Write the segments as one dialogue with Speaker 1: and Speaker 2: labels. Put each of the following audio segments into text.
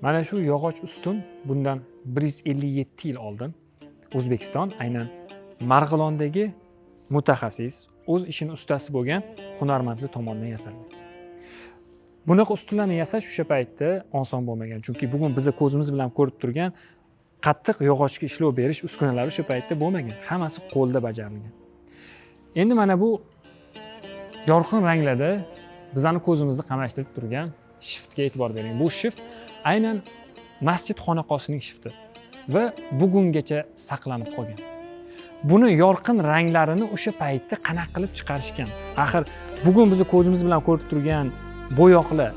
Speaker 1: Mana shu yog'och ustun bundan 157 yil oldin O'zbekiston aynan Marg'ilondagi mutaxassis, o'z ishini ustasi bo'lgan hunarmandlar tomonidan yasalgan. Bunaqa ustunlarni yasash o'sha paytda oson bo'lmagan, chunki bugun biz ko'zimiz bilan ko'rib turgan qattiq yog'ochga ishlov berish uskunalari o'sha paytda bo'lmagan. Hammasi qo'lda bajarilgan. Endi mana bu yorqin ranglarda bizning ko'zimizni qamashtirib turgan shiftga e'tibor bering. Bu shift aynan masjid xonaqosining shifti va bugungacha saqlanib qolgan. Buni yorqin ranglarini o'sha paytda qanaqa qilib chiqarishgan? Axir bugun biz ko'zimiz bilan ko'rib turgan bo'yoqlar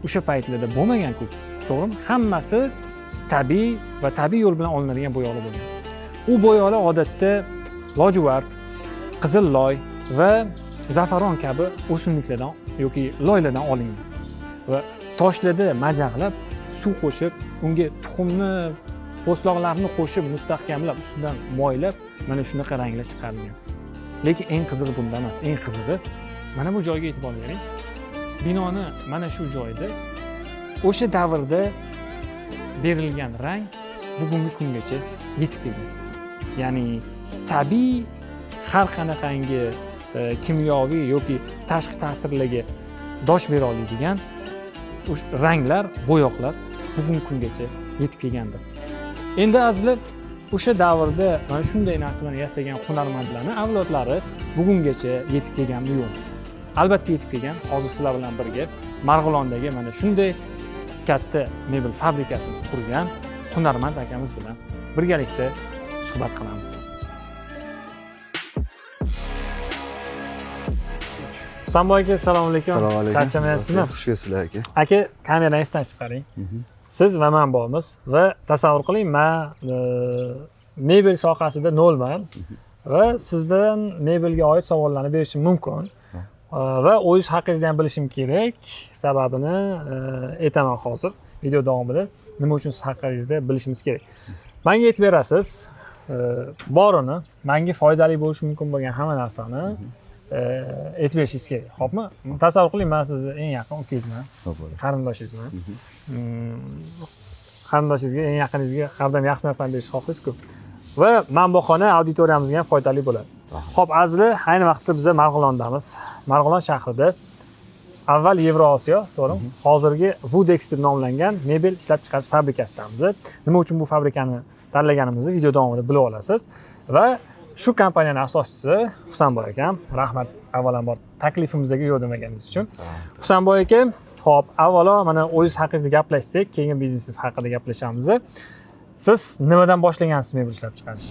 Speaker 1: o'sha paytlarda bo'lmagan-ku, to'g'rimi? Hammasi tabiiy va tabiiy yo'l bilan olinadigan bo'yoqlar bo'lgan. U bo'yoqlar odatda lojuvard, qizil loy va zafaron kabi o'simliklardan yoki loylardan olingan va toshlarda majag'lab, suv qo'shib, unga tuxumni, po'stloqlarni qo'shib, mustahkamlab, ustidan moylab, mana shunaqa ranglar chiqarilgan. Lekin eng qizig'i bunda emas, eng qizig'i mana bu joyga e'tibor bering. Binoni mana shu joyda o'sha davrda berilgan rang bugungi kungacha yetib kelgan. Ya'ni tabiiy har qanaqangi kimyoviy yoki tashqi ta'sirlarga dosh bera oladigan ranglar, bo'yoqlar bugungi kungacha yetib kelgandir. Endi azizlar, o'sha davrda mana shunday narsalarni yasagan hunarmandlarning avlodlari bugungacha yetib kelganmi yo'q? Albatta yetib kelgan. Hozir sizlar bilan birga Marg'ilondagi mana shunday katta mebel fabrikasini qurgan hunarmand akamiz bilan birgalikda suhbat qilamiz. Husanboy aka, assalomu alaykum.
Speaker 2: Assalomu alaykum.
Speaker 1: Charchamayapsizmi?
Speaker 2: Xush kelibsizlar aka.
Speaker 1: Aka, kamerangizdan chiqaring. Siz va men bormiz va tasavvur qiling, men mebel sohasida nolman va sizdan mebelga oid savollarni berishim mumkin. Va o'zingiz haqingizda ham bilishim kerak. Sababini aytaman hozir. Video davomida nima uchun siz haqingizda bilishimiz kerak. Menga aytib berasiz, borini, menga foydali bo'lishi mumkin bo'lgan hamma narsani aytib berishingiz kerak. Xo'pmi? Tasavvur qiling, men sizni eng yaqin ukangizman. Qarindoshingizman. Qarindoshingizga, eng yaqiningizga qadam yaxshi narsani berishni xohlaysiz-ku. Va men bu xona auditoriyamizga ham foydali bo'ladi. Xo'p, azizlar, ayni vaqtda biz Marg'ilondamiz. Marg'ilon shahrida avval Yevrosiyo, to'g'rimi? Hozirgi Vudex deb nomlangan mebel ishlab chiqarish fabrikasidamiz. Nima uchun bu fabrikani tanlaganimizni video davomida bilib olasiz. Va shu kompaniyaning asoschisi Husanboy akam, rahmat avvalambor taklifimizga yo'q demaganingiz uchun. Husanboy aka, xo'p, avvalo mana o'zingiz haqingizda gaplashsak, keyin biznesingiz haqida gaplashamiz. Siz nimadan boshlagansiz mebel ishlab chiqarish?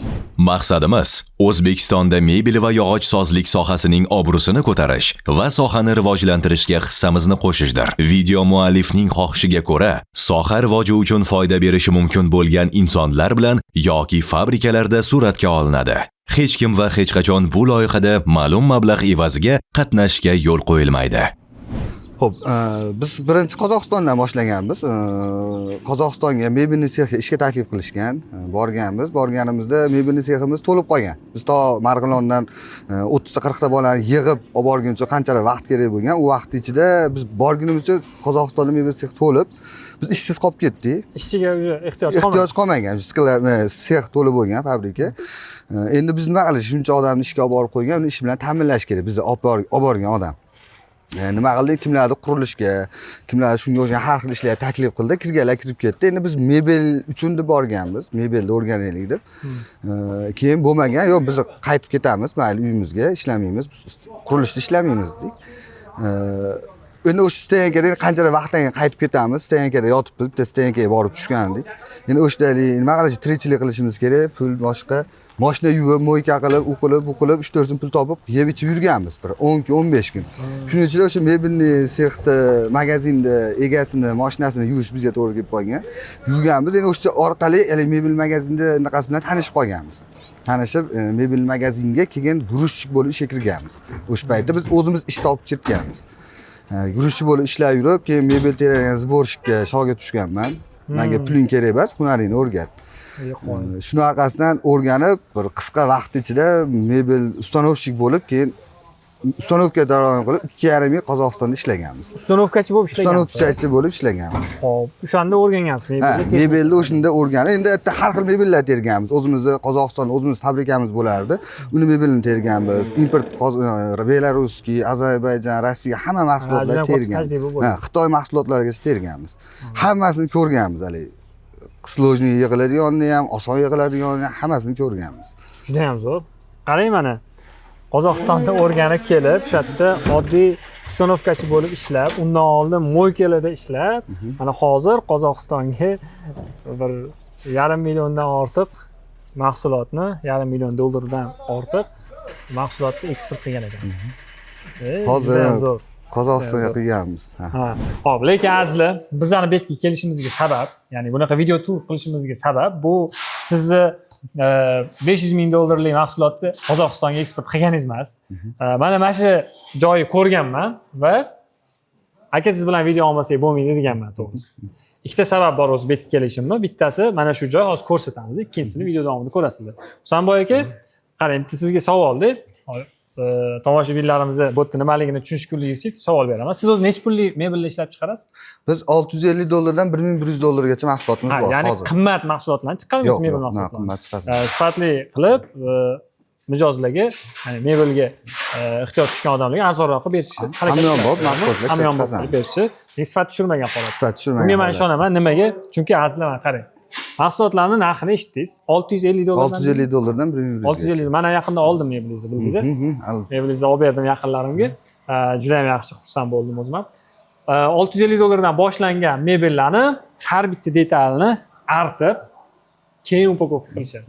Speaker 3: Maqsadimiz O'zbekistonda mebel va yog'och sozlik sohasining obro'sini ko'tarish va sohani rivojlantirishga hissamizni qo'shishdir. Video muallifning xohishiga ko'ra, soha rivoji uchun foyda berishi mumkin bo'lgan insonlar bilan yoki fabrikalarda suratga olinadi. Hech kim va hech qachon bu loyihada ma'lum mablag' evaziga qatnashishga yo'l qo'yilmaydi.
Speaker 2: Xo'p, biz birinchi Qozog'istondan boshlaganmiz. Qozog'istonga mebelni sexga ishga taklif qilishgan. Borganimizda mebelni seximiz to'lib qolgan. Biz to Marg'ilondan 30-40 ta bolani yig'ib olib borguncha qanchalar vaqt kerak bo'lgan. U vaqt ichida biz borgunimizcha Qozog'istonda mebel sex to'lib, biz ishsiz qolib ketdik.
Speaker 1: Ishchiga ehtiyoj
Speaker 2: qolmagan. Sex to'lib bo'lgan fabrika. Endi biz nima qilish, shuncha odamni ishga olib borib qo'ygan, uni ish bilan ta'minlash kerak. Bizni olib borgan odam. Nima qildik? Kimlardir qurilishga, kimlardir shunga o'xshagan har xil ishlarga taklif qildi, kirganlar kirib ketdi. Endi biz mebel uchun deb borganmiz, mebelni o'rganaylik deb. Keyin bo'lmagan, yo'q, biz qaytib ketamiz, mayli uyimizga ishlamaymiz, qurilishda ishlamaymiz dedik. Endi o'sha Stenkaga qanchalar vaqtdan keyin qaytib ketamiz, Stenkada yotibdi, bitta Stenkaga borib tushgandik. Endi o'shdalik nima qilish, tirikchilik qilishimiz kerak, pul boshqa. Mashina yuvib, mo'yka qilib, u qilib, 3-4 pul topib, yeb ichib yurganmiz bir 10 kun, 15 kun. Shuning uchun o'sha mebelni sexda, magazinda egasini, mashinasini yuvish bizga to'g'ri kelib qolgan. Yurganmiz. Endi o'sha orqali mebel magazinda naqasi bilan tanishib qolganmiz. Tanishib, mebel magazinga keyin gurushchik bo'lib ishga kirganmiz. O'sha paytda biz o'zimiz ish topib ketganmiz. Gurushchi bo'lib ishlab yurib, keyin mebel teragan sborshikka shogird tushganman. Menga puling kerak emas, hunaringni o'rgat. Shuni orqasidan o'rganib, bir qisqa vaqt ichida mebel ustanovщик bo'lib, keyin ustanovka daromadini qilib 2,5 yil Qozog'istonda ishlaganmiz.
Speaker 1: Ustanovkachi bo'lib ishlagan.
Speaker 2: Ustanovkachi bo'lib ishlaganmiz.
Speaker 1: Xo'p, o'shanda o'rgangansiz
Speaker 2: Ha,
Speaker 1: mebelni.
Speaker 2: mebelni o'shanda o'rganib, endi bitta har xil mebellar terganmiz. O'zimizni Qozog'istonda o'zimiz fabrikamiz bo'lardi. Uni mebelini terganmiz. Import Belaruski, Ozarbayjon, Rossiya hamma mahsulotlarni terganmiz. Ha, Xitoy mahsulotlarigacha terganmiz. Hammasini ko'rganmiz hali. Qislovniy yig'iladiganini ham, oson yig'iladiganini ham hammasini ko'rganmiz.
Speaker 1: Juda ham zo'r. Qarang mana. Qozog'istonda o'rganib kelib, o'sha yerda oddiy ustanovkachi bo'lib ishlab, undan oldin mo'ykalarda ishlab, mana hozir Qozog'istonga bir 1,5 milliondan ortiq mahsulotni, 1,5 million dollardan ortiq mahsulotni eksport qilgan ekansiz.
Speaker 2: Hozir
Speaker 1: juda ham zo'r.
Speaker 2: Qozog'istonga qilganmiz.
Speaker 1: Ha. Xo'p, lekin azizlar, bizlarni bu yerga kelishimizga sabab, ya'ni bunaqa video tur qilishimizga sabab bu sizni 500 ming dollarlik mahsulotni Qozog'istonga eksport qilganingiz emas. Mana shu joyni ko'rganman va aka siz bilan video olmasak bo'lmaydi deganman to'g'risi. Ikkita sabab bor o'zi bu yerga kelishimni. Bittasi mana shu joy, hozir ko'rsatamiz. Ikkinchisini video davomida ko'rasizlar. Husanboy aka, qarang, bitta sizga savolda tomoshabinlarimizni bu yerda nimaligini tushunishgunligisiz savol beraman. Siz o'zi necha pullik mebelni ishlab chiqarasiz?
Speaker 2: Biz 650 dollardan 1100 dollargacha mahsulotimiz bor hozir.
Speaker 1: Ya'ni qimmat mahsulotlarni chiqaramiz mebel mahsulotlarini.
Speaker 2: qimmat chiqaramiz.
Speaker 1: Sifatli qilib mijozlarga, ya'ni mebelga ehtiyoj tushgan odamlarga arzonroq qilib berishni harakat qilamiz.
Speaker 2: Hamyonbop mahsulotlar
Speaker 1: hamyonbop qilib berishni, sifat tushirmagan holat.
Speaker 2: Sifat tushirmagan.
Speaker 1: Bunga men ishonaman. Nimaga? Chunki azizlar qarang. Mahsulotlarni narxini eshitdingiz. 650 dollardan.
Speaker 2: 650 dollardan 1100.
Speaker 1: 650. Mana yaqinda oldim mebelingizni, bildingiz? Mebelingizni olib berdim yaqinlarimga. Juda ham yaxshi xursand bo'ldim o'zim ham. 650 dollardan boshlangan mebellarni har bitta detalni artib keyin upakovka qilishadi.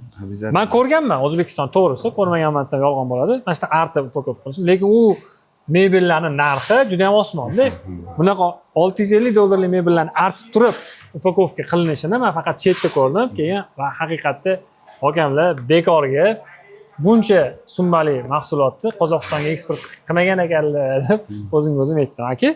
Speaker 1: Men ko'rganman O'zbekiston, to'g'risi, ko'rmaganman desam yolg'on bo'ladi. Mana shu artib upakovka qilishadi. Lekin u mebellarning narxi juda ham osmonda. Bunaqa 650 dollarlik mebellarni artib turib upakovka qilinishini men faqat chetda ko'rdim. Keyin va haqiqatda hokamlar bekorga buncha summali mahsulotni Qozog'istonga eksport qilmagan ekanlar deb o'zimga o'zim aytdim. Aka,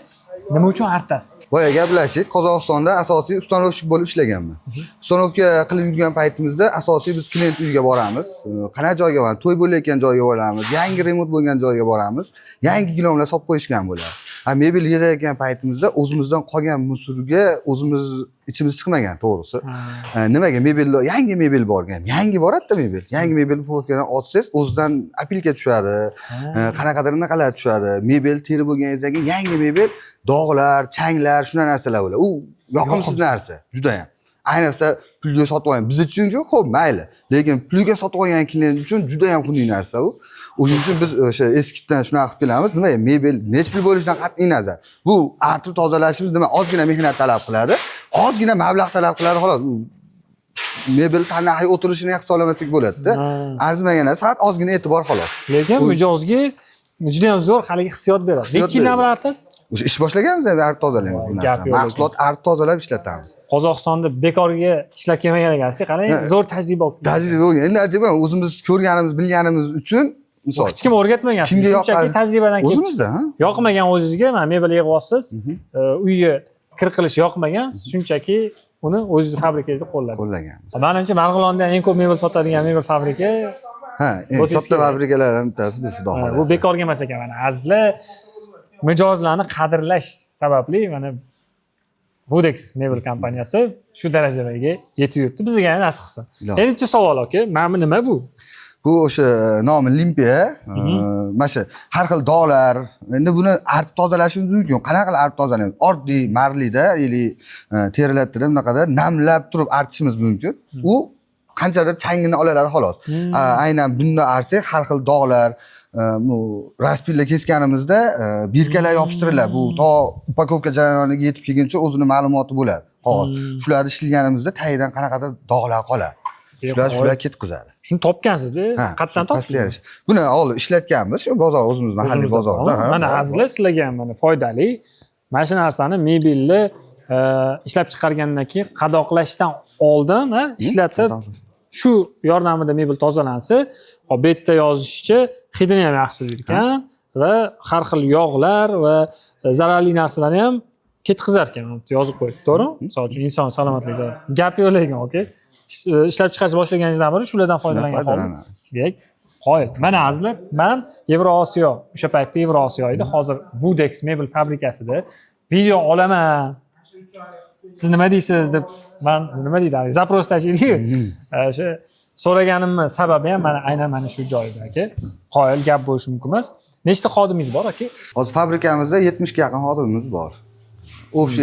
Speaker 1: nima uchun artasiz?
Speaker 2: Boya gaplashdik. Qozog'istonda asosiy ustanovщик bo'lib ishlaganman. Ustanovka qilib yurgan paytimizda asosiy biz klient uyiga boramiz. Qanaqa joyga boramiz? To'y bo'layotgan joyga boramiz, yangi remont bo'lgan joyga boramiz. Yangi gilamlar solib qo'yishgan bo'ladi. Mebel yig'ayotgan paytimizda o'zimizdan qolgan musurga o'zimiz ichimiz chiqmagan, to'g'risi. Nimaga mebel, yangi mebel borgan. Yangi boradi-da mebel. Yangi mebel po'kkadan otsangiz o'zidan apilka tushadi. Qanaqadir naqalar tushadi. Mebel teri bo'lganingizdan keyin yangi mebel dog'lar, changlar, shunday narsalar bo'ladi. U yoqimsiz narsa, juda ham. Ayniqsa pulga sotib olgan. Biz uchun-ku xo'p, mayli. Lekin pulga sotib olgan klient uchun juda ham xunuk narsa u. O'shuning uchun biz o'sha eskidan shunaqa qilib kelamiz. Nima, mebel necha pul bo'lishidan qat'iy nazar. Bu artib tozalashimiz nima, ozgina mehnat talab qiladi, ozgina mablag' talab qiladi, xolos. Mebel tanaqiy o'tirishini hisoblamasak bo'ladi-da. Arzimagan narsa, faqat ozgina e'tibor xolos.
Speaker 1: Lekin mijozga juda ham zo'r haligi hissiyot beradi. Necha yildan beri artasiz?
Speaker 2: O'sha ish boshlaganmiz, artib tozalamaymiz buni. Mahsulot artib tozalab ishlatamiz.
Speaker 1: Qozog'istonda bekorga ishlab kelmagan ekansiz, qarang, zo'r tajriba olib.
Speaker 2: Tajriba bo'lgan. Endi aytayman, o'zimiz ko'rganimiz, bilganimiz uchun misol
Speaker 1: hech kim o'rgatmagan.
Speaker 2: Kimga
Speaker 1: shunchaki tajribadan kelib
Speaker 2: o'zimizda, ha?
Speaker 1: Yoqmagan o'zingizga, mana mebel yig'yapsiz, uyga kir qilish yoqmagan, shunchaki uni o'zingiz fabrikangizda qo'lladingiz. Menimcha Marg'ilonda eng ko'p mebel sotadigan mebel fabrika
Speaker 2: katta fabrikalardan bittasi biz Xudo xohlasa.
Speaker 1: Bu bekorga emas ekan. Mana azizlar mijozlarni qadrlash sababli mana Vodex mebel kompaniyasi shu darajalarga yetib yuribdi. Bizga ham nasib qilsin. Endi bitta savol aka, mana nima bu?
Speaker 2: Bu o'sha nomi limpiya, mana shu har xil dog'lar. Endi buni artib tozalashimiz mumkin. Qanaqa qilib artib tozalaymiz? Oddiy marlida, yili terilatda bunaqada namlab turib artishimiz mumkin. U qanchadir changini oladi xolos. Aynan bunda artsak har xil dog'lar, bu raspillar kesganimizda birkalar yopishtiriladi. Bu to upakovka jarayoniga yetib kelguncha o'zining ma'lumoti bo'ladi. Qog'oz. Shularni ishlaganimizda tagidan qanaqadir dog'lar qoladi. Shular ketkizadi.
Speaker 1: Shuni topgansiz-da, qayerdan topdingiz?
Speaker 2: Buni oldin ishlatganmiz, shu bozor, o'zimiz mahalliy bozorda.
Speaker 1: Mana azizlar sizlarga ham mana foydali. Mana shu narsani mebelni ishlab chiqargandan keyin qadoqlashdan oldin ishlatib shu yordamida mebel tozalansa, bu yerda yozishicha hidini ham yaxshilaydi ekan va har xil yog'lar va zararli narsalarni ham ketkizar ekan, yozib qo'yibdi, to'g'rimi? Misol uchun inson salomatligiga zarar. Gap yo'q lekin, okey. Ishlab chiqarish boshlaganingizdan beri shulardan foydalangan holda. Qoyil. Mana azizlar, men Yevrosiyo, o'sha paytda Yevrosiyo edi. Hozir Vudex mebel fabrikasida video olaman. Siz nima deysiz deb men nima deydi? Zaпрос tashlaydi-ku. O'sha so'raganimni sababi ham aynan mana shu joyda aka. Qoyil gap bo'lishi mumkin emas. Nechta xodimingiz bor aka?
Speaker 2: Hozir fabrikamizda 70 ga yaqin xodimimiz bor.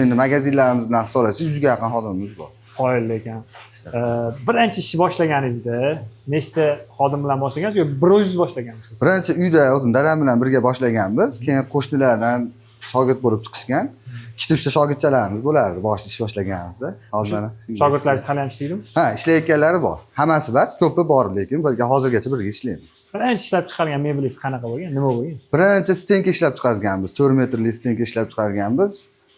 Speaker 2: Endi magazinlarimiz bilan hisoblasak 100 ga yaqin xodimimiz bor.
Speaker 1: Qoyil ekan. Birinchi ish boshlaganingizda nechta xodim bilan boshlagansiz yo bir o'zingiz boshlaganmisiz?
Speaker 2: Birinchi uyda o'zim dadam bilan birga boshlaganmiz. Keyin qo'shnilardan shogird bo'lib chiqishgan. Ikkita uchta shogirdchalarimiz bo'lardi boshida ish boshlaganimizda. Hozir
Speaker 1: Shogirdlaringiz hali ham ishlaydimi?
Speaker 2: ha, ishlayotganlari bor. Hammasi emas, ko'pi bor, lekin birga hozirgacha birga ishlaymiz.
Speaker 1: Birinchi ishlab chiqargan mebelingiz qanaqa bo'lgan? Nima bo'lgan?
Speaker 2: Birinchi stenka ishlab chiqarganmiz. 4 metrli stenka ishlab chiqarganmiz.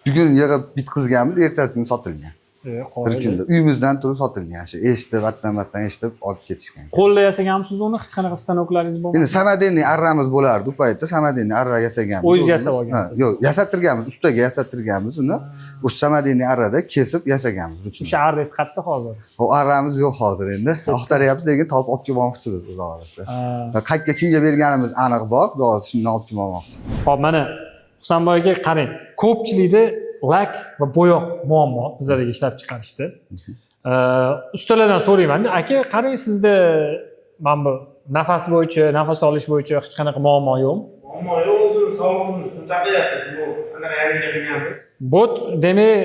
Speaker 2: Bugun yig'ib bitkizganmiz, ertasi kuni sotilgan. Bir kunda uyimizdan turib sotilgan. Shu eshitib, atdan eshitib olib ketishgan.
Speaker 1: Qo'lda yasaganmisiz uni? Hech qanaqa stanoklaringiz bo'lmagan?
Speaker 2: Endi samadeniy arramiz bo'lardi u paytda. Samadeniy arra yasaganmiz.
Speaker 1: O'zingiz yasab olgansiz?
Speaker 2: Yo'q, yasattirganmiz, ustaga yasattirganmiz uni. O'sha samadeniy arrada kesib yasaganmiz.
Speaker 1: O'sha arrangiz qayerda hozir?
Speaker 2: O arramiz yo'q hozir endi. Axtaryapmiz, lekin topib olib kelmoqchimiz xudo xohlasa. Qayerga kimga berganimiz aniq bor, xudo xohlasa shundan olib kelmoqchimiz.
Speaker 1: Xo'p, mana Husanboy aka qarang. Ko'pchilikda lak va bo'yoq muammo bizlardagi ishlab chiqarishda. Ustalardan so'rayman-da, aka, qarang sizda mana bu nafas bo'yicha, nafas olish bo'yicha hech qanaqa muammo yo'qmi?
Speaker 4: Muammo yo'q, o'zimiz sog'lig'imiz uchun taqiyapmiz. Bu qanaqa yangilanganmiz.
Speaker 1: Bu demak,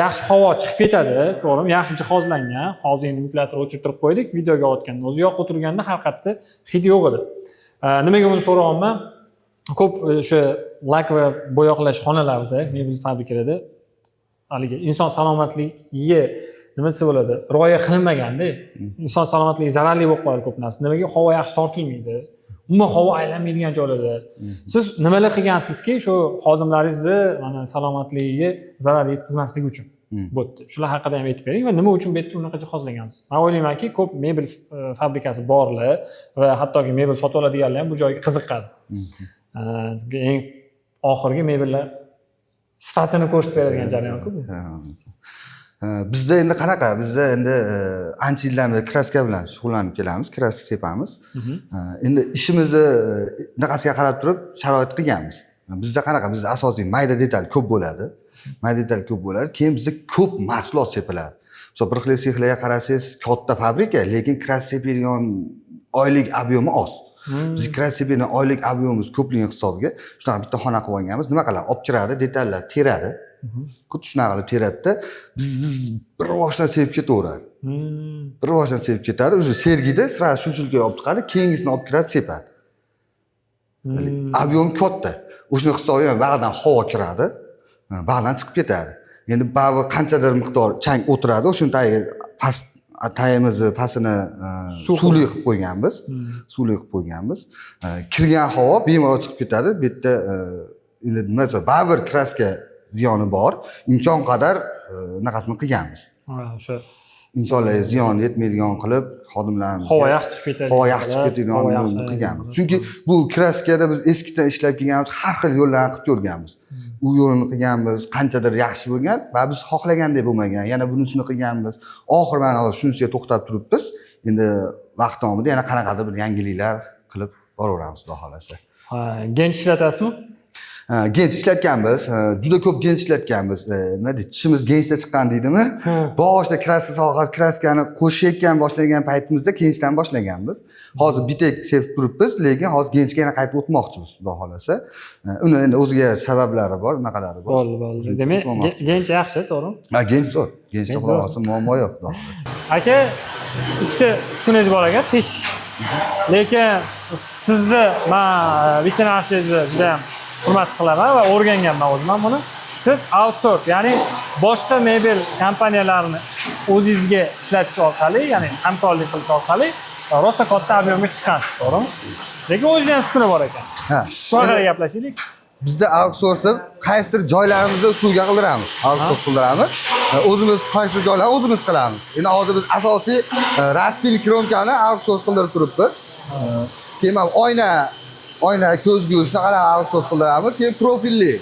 Speaker 1: yaxshi havo chiqib ketadi, to'g'rimi? Yaxshi jihozlangan. Hozir endi ventilator o'chirtirib qo'ydik, videoga otganda. O'zi yoqqa o'tirganda har qayerda hid yo'q edi. Nimaga buni so'rayapman? Ko'p o'sha lak va bo'yoqlash xonalarida, mebel fabrikalarida haligi inson salomatligiga nima desa bo'ladi, rioya qilinmaganda, inson salomatligi zararli bo'lib qoladi ko'p narsa. Nimaga havo yaxshi tortilmaydi? Umuman havo aylanmaydigan joylarda. Siz nimalar qilgansizki, shu xodimlaringizni mana salomatligiga zarar yetkazmasligi uchun? Bu yerda. Shular haqida ham aytib bering va nima uchun bu yerda unaqa jihozlagansiz? Men o'ylaymanki, ko'p mebel fabrikasi borlar va hattoki mebel sotib oladiganlar ham bu joyga qiziqadi. Chunki eng oxirgi mebellar sifatini ko'rsatib beradigan jarayon-ku bu.
Speaker 2: Bizda endi qanaqa? Bizda endi ancha yillardan beri kraska bilan shug'ullanib kelamiz, kraska sepamiz. Endi ishimizni naqasiga qarab turib sharoit qilganmiz. Bizda qanaqa? Bizda asosiy mayda detal ko'p bo'ladi. Mayda detal ko'p bo'ladi. Keyin bizda ko'p mahsulot sepiladi. Masalan, bir xil sexlarga qarasangiz, katta fabrika, lekin kraska sepadigan oylik ob'yomi oz. Biz kraska sepadigan oylik ob'yomimiz ko'pligi hisobiga shunaqa bitta xona qilib olganmiz. Nima qiladi? Olib kiradi, detallar teradi. Xuddi shunaqa qilib teradida, bir rivojdan sevib ketaveradi. Bir rivojdan sevib ketadi. O'sha sergida sirasi shunchalik olib chiqadi, keyingisini olib kiradi, sepadi. Ob'yom katta. O'shani hisobiga bag'dan havo kiradi, bag'dan chiqib ketadi. Endi bag'i qanchadir miqdor chang o'tiradi, o'shani tagiga past tayimizni pastini suvli qilib qo'yganmiz. Suvli qilib qo'yganmiz. Kirgan havo bemalol chiqib ketadi. Bu yerda endi nima desa, baribir kraska ziyoni bor. Imkon qadar naqasini qilganmiz.
Speaker 1: O'sha
Speaker 2: insonlarga ziyon yetmaydigan qilib, xodimlarimiz
Speaker 1: havo yaxshi chiqib ketadi.
Speaker 2: Havo yaxshi chiqib ketadigan qilganmiz. Chunki bu kraskada biz eskidan ishlab kelganmiz, har xil yo'llarni qilib ko'rganmiz. U yo'lini qilganmiz, qanchadir yaxshi bo'lgan, va biz xohlagandek bo'lmagan. Yana bunisini qilganmiz. Oxir mana hozir shunisiga to'xtab turibmiz. Endi vaqt davomida yana qanaqadir bir yangiliklar qilib boraveramiz, xudo xolasa.
Speaker 1: Gench ishlatasizmi?
Speaker 2: Gench ishlatganmiz, juda ko'p gench ishlatganmiz. Nima deydi? Tishimiz genchda chiqqan deydimi? Boshida kraska sohasi, kraskani qo'shayotgan boshlagan paytimizda genchdan boshlaganmiz. Hozir bitek sevib turibmiz, lekin hozir genchga yana qaytib o'tmoqchimiz, xudo xolasa. Uni endi o'ziga sabablari bor, naqalari bor.
Speaker 1: Bo'ldi. Demak, gench yaxshi, to'g'rimi?
Speaker 2: Ha, gench zo'r. Genchda xudo xolasa muammo yo'q, xudo xolasa.
Speaker 1: Aka, ikkita uskunangiz bor ekan, tish. Lekin sizni men veterinarchiningizni juda ham hurmat qilaman va o'rganganman o'zim ham buni. Siz outsource, ya'ni boshqa mebel kompaniyalarini o'zingizga ishlatish orqali, ya'ni hamkorlik qilish orqali rosa katta ob'yomga chiqqansiz, to'g'rimi? Lekin o'zingizda ham uskuna bor ekan.
Speaker 2: Ha.
Speaker 1: Shu haqida gaplashaylik.
Speaker 2: Bizda outsource qaysidir joylarimizda usulga qildiramiz. Outsource qildiramiz. O'zimiz qaysidir joylarni o'zimiz qilamiz. Endi hozir biz asosiy raspil kromkani outsource qildirib turibmiz. Keyin oyna ko'zgu shunaqalar outsource qildiramiz. Keyin profilli,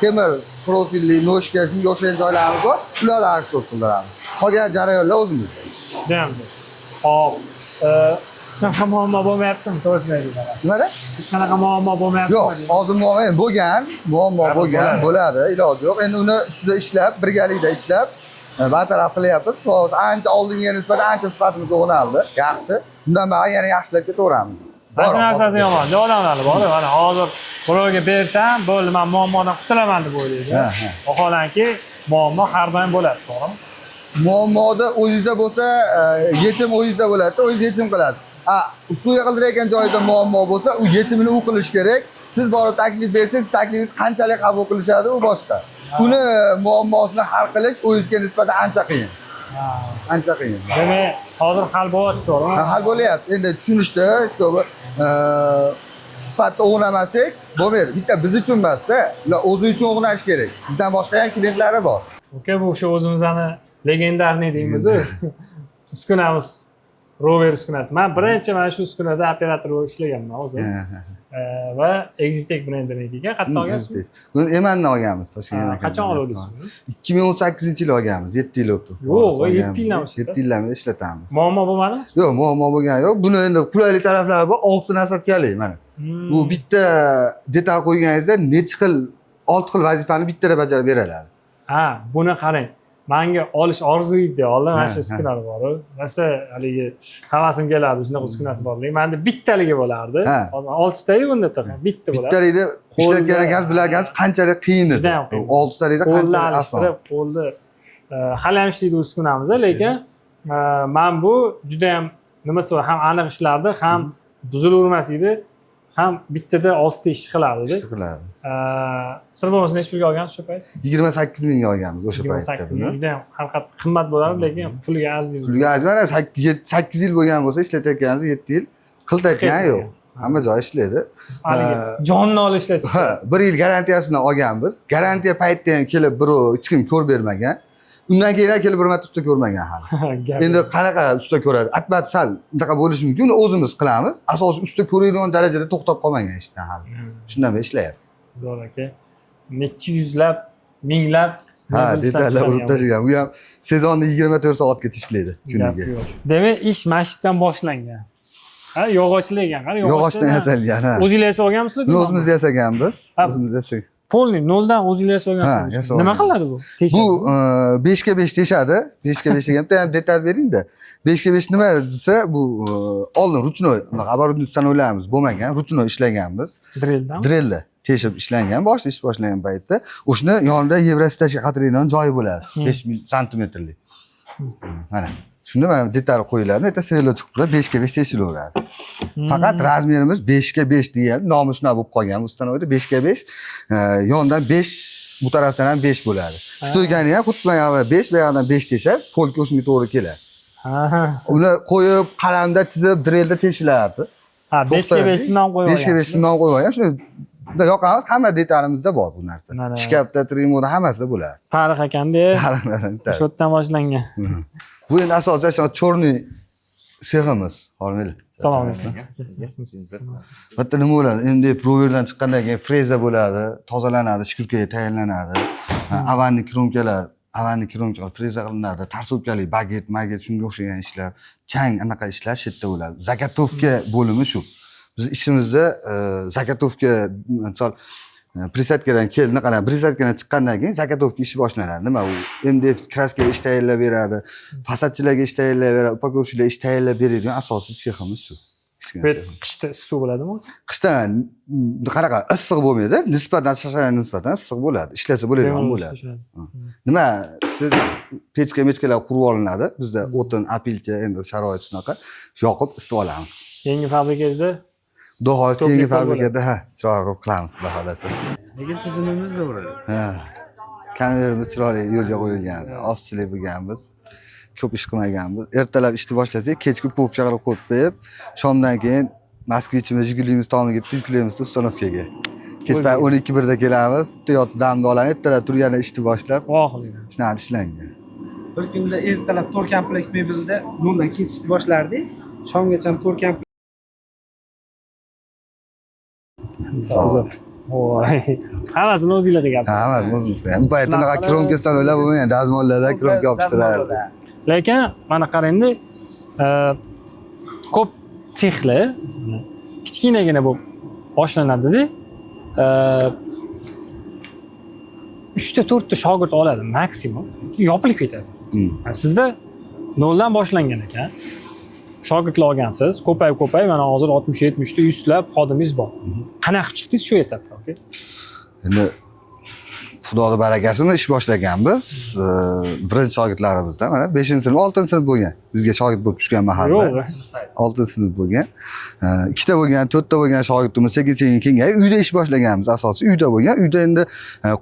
Speaker 2: temir profilli, noshka shunga o'xshagan joylarimiz bor. Ularni outsource qildiramiz. Qolgan jarayonlar o'zimizda.
Speaker 1: Demak. Hop. Shunaqa muammo bo'lmayaptimi? To'g'risini
Speaker 2: Nimada?
Speaker 1: hech qanaqa muammo bo'lmayapti.
Speaker 2: Yo'q, hozir muammo bo'lgan, bo'ladi, iloji yo'q. Endi uni ustida ishlab, birgalikda ishlab, bartaraf qilyapmiz. Hozir ancha oldinga nisbatan ancha sifatimiz o'rnaldi. Yaxshi. Bundan buyon yana yaxshilab ketaveramiz.
Speaker 1: Mana shu narsasi yomon. Odamlar bor, mana hozir birovga bersam, bo'ldi, men muammodan qutulaman deb o'ylaydi. Vaholanki, muammo har doim bo'ladi, to'g'rimi?
Speaker 2: Muammoda o'zingizda bo'lsa, yechim o'zingizda bo'ladi, o'zingiz yechim qilasiz. Ustiga qildirayotgan joyida muammo bo'lsa, u yechimini u qilish kerak. Siz borib taklif bersangiz, taklifingiz qanchalik qabul qilishadi, u boshqa. Uni muammosini hal qilish o'zingizga nisbatan ancha qiyin. Ancha qiyin.
Speaker 1: Demak, hozir hal bo'lyapti, to'g'rimi?
Speaker 2: Hal bo'lyapti. Endi tushunishda, sifatda o'g'namasak bo'lmaydi. Bitta biz uchun emas-da, ular o'zi uchun o'g'nash kerak. Bizdan boshqa ham klientlari bor.
Speaker 1: Oke, bu o'sha o'zimizni legendarniy deymiz. Uskunamiz, Rover uskunasi. Men birinchi mana shu uskunada operator bo'lib ishlaganman o'zim. Va Exitek brendinikiga qattiq olgansiz.
Speaker 2: Buni Emandan olganmiz, Toshkentdan.
Speaker 1: Qachon olgansiz?
Speaker 2: 2018-yil olganmiz, 7 yil o'tdi.
Speaker 1: Yo'q, 7 yildan o'tdi.
Speaker 2: 7 yildan ishlatamiz.
Speaker 1: Muammo bo'lmadimi?
Speaker 2: Yo'q, muammo bo'lgani yo'q. Buni endi qulaylik taraflari bor. 6 narsakali mana. Bu bitta detal qo'yganingizda necha xil 6 xil vazifani bittada bajarib beradi.
Speaker 1: Ha, buni qarang. Menga olish orzu edi, oldin mana shu uskunalar bor. Rosa haligi havasim kelardi, shunaqa uskunasi bor. Menda bittaligi bo'lardi. Hozir 6 tayu bunda taqa, bitta bo'ladi.
Speaker 2: Bittalikda ishlatgan ekansiz, bilgansiz qanchalik qiyin edi. 6 talikda qanchalik oson.
Speaker 1: Qo'lda hali ham ishlaydi uskunamiz, lekin men bu juda ham nima desam, ham aniq ishlardi, ham buzilavermas edi. Ham bittada 6 ta ish qilardi. Sir bo'lmasa necha pulga olgansiz shu payt?
Speaker 2: 28 mingga olganmiz o'sha paytda buni.
Speaker 1: Juda ham haqiqat qimmat bo'lardi, lekin pulga arziydi.
Speaker 2: Pulga arzimana 8 yil bo'lgan bo'lsa ishlatayotganimiz 7 yil qiltayotgani yo'q. Hamma joy ishlaydi.
Speaker 1: Jonni olib ishlatishdi.
Speaker 2: 1 yil garantiyasini olganmiz. Garantiya paytida ham kelib birov hech kim ko'r bermagan. Undan keyin kelib bir marta usta ko'rmagan hali. Endi qanaqa usta ko'radi? Albatta sal unaqa bo'lishi mumkin. Uni o'zimiz qilamiz. Asosiy usta ko'radigan darajada to'xtab qolmagan ishdan hali. Shundan beri ishlayapti.
Speaker 1: Zo'r aka. Necha yuzlab, minglab
Speaker 2: detallar urib tashlagan. U ham sezonni 24 soatgacha ishlaydi kuniga.
Speaker 1: Demak, ish masjiddan boshlangan. Ha, yog'ochlar ekan, qara
Speaker 2: yog'ochdan yasalgan.
Speaker 1: O'zinglar yasaganmisizlar?
Speaker 2: Buni o'zimiz yasaganmiz. O'zimiz yasagan.
Speaker 1: Polni noldan o'zinglar yasagansiz. Nima qiladi bu?
Speaker 2: Bu 5 ga 5 teshadi. 5 ga 5 deganimda ham detal bering-da. 5 ga 5 nima desa, bu oldin ruchnoy, оборудование sanoylarimiz bo'lmagan, ruchnoy ishlaganmiz. Drillda teshib ishlangan, boshida ish boshlagan paytda o'shni yonida Yevrositashga qatiradigan joyi bo'ladi, 5 santimetrlik. Mana shunda mana detal qo'yiladi, erta serial chiqib turadi, 5 ga 5 teshilaveradi. Faqat razmerimiz 5 ga 5 degan nomi shunaqa bo'lib qolgan ustanoyda 5 ga 5, yondan 5, bu tarafdan ham 5 bo'ladi. Stoygani ham xuddi mana 5, bu yoqdan 5 teshib, polka shunga to'g'ri keladi. Uni qo'yib, qalamda chizib, drillda teshilardi. Ha, 5 ga 5 nom qo'yib 5 ga 5 nom qo'yib olgan. Shuni yoqamiz, hamma detalimizda bor bu narsa. Shkafda, trimoda hammasida bo'ladi.
Speaker 1: Tarix ekanda. Shu yerdan boshlangan.
Speaker 2: Bu endi asosan chorniy seximiz, Hormel.
Speaker 1: Salom alaykum.
Speaker 2: Bitta nima bo'ladi? Endi Roverdan chiqqandan keyin freza bo'ladi, tozalanadi, shkurkaga tayyorlanadi. Avanni kromkalar, freza qilinadi, tarsovkali, baget, shunga o'xshagan ishlar, chang anaqa ishlar shu yerda bo'ladi. Zagatovka bo'limi shu. Biz ishimizda zagatovka, misol prisatkadan keldi, prisatkadan chiqqandan keyin zagatovka ishi boshlanadi. Nima u? MDF kraskaga ish tayyorlab beradi, fasadchilarga ish tayyorlab beradi, upakovchilar ish tayyorlab beradigan asosiy seximiz shu.
Speaker 1: Qishda issiq bo'ladimi?
Speaker 2: Qishda qanaqa issiq bo'lmaydi, nisbatan nisbatan issiq bo'ladi, ishlasa bo'ladigan bo'ladi. Nima, siz pechka-mechkalar qurib olinadi, bizda o'tin, apilka, endi sharoit shunaqa, yoqib isitib olamiz.
Speaker 1: Yangi fabrikangizda
Speaker 2: Xudo xohlasa yangi fabrikada chiroyli qilamiz, xudo xohlasa.
Speaker 5: Lekin tizimimiz zo'r.
Speaker 2: Kameramiz chiroyli yo'lga qo'yilgan, ozchilik bo'lganmiz, ko'p ish qilmaganmiz. Ertalab ishni boshlasak, kechki popcha qilib qo'yib qo'yib, shomdan keyin Moskvichimiz, Jigulimiz tomiga yuklaymiz ustanovkaga. Kechda 12:00da kelamiz, bitta yotib damni olamiz, ertalab turib yana ishni boshlab, shunaqa ishlangan.
Speaker 5: Bir kunda ertalab 4 kompleks mebelda noldan kesishni boshlardik. Shomgacha 4 kompleks.
Speaker 1: Voy. Hammasini o'zinglar qilgansiz.
Speaker 2: Hammasi o'zimizda. Bu paytda unaqa kromka sanoylar bo'lmagan, dazmollarda kromka yopishtirardi.
Speaker 1: Lekin mana qarangda, ko'p sexli, kichkinagina bo'lib boshlanadi-da. 3 ta 4 ta shogird oladi maksimum, yopilib ketadi. Sizda noldan boshlangan ekan. Shogirdlar olgansiz, ko'payib mana hozir 60, 70 ta, 100 lab xodimingiz bor. Qanaqa qilib chiqdingiz shu etapda, aka?
Speaker 2: Endi Xudoning barakasini ish boshlaganmiz. Birinchi shogirdlarimizdan mana 5-sinf, 6-sinf bo'lgan. Bizga shogird bo'lib tushgan mahalla.
Speaker 1: Yo'q.
Speaker 2: 6-sinf bo'lgan. 2 ta bo'lgan, 4 ta bo'lgan shogirdimiz sekin-sekin kengayib, uyda ish boshlaganmiz. Asosiy uyda bo'lgan. Uyda endi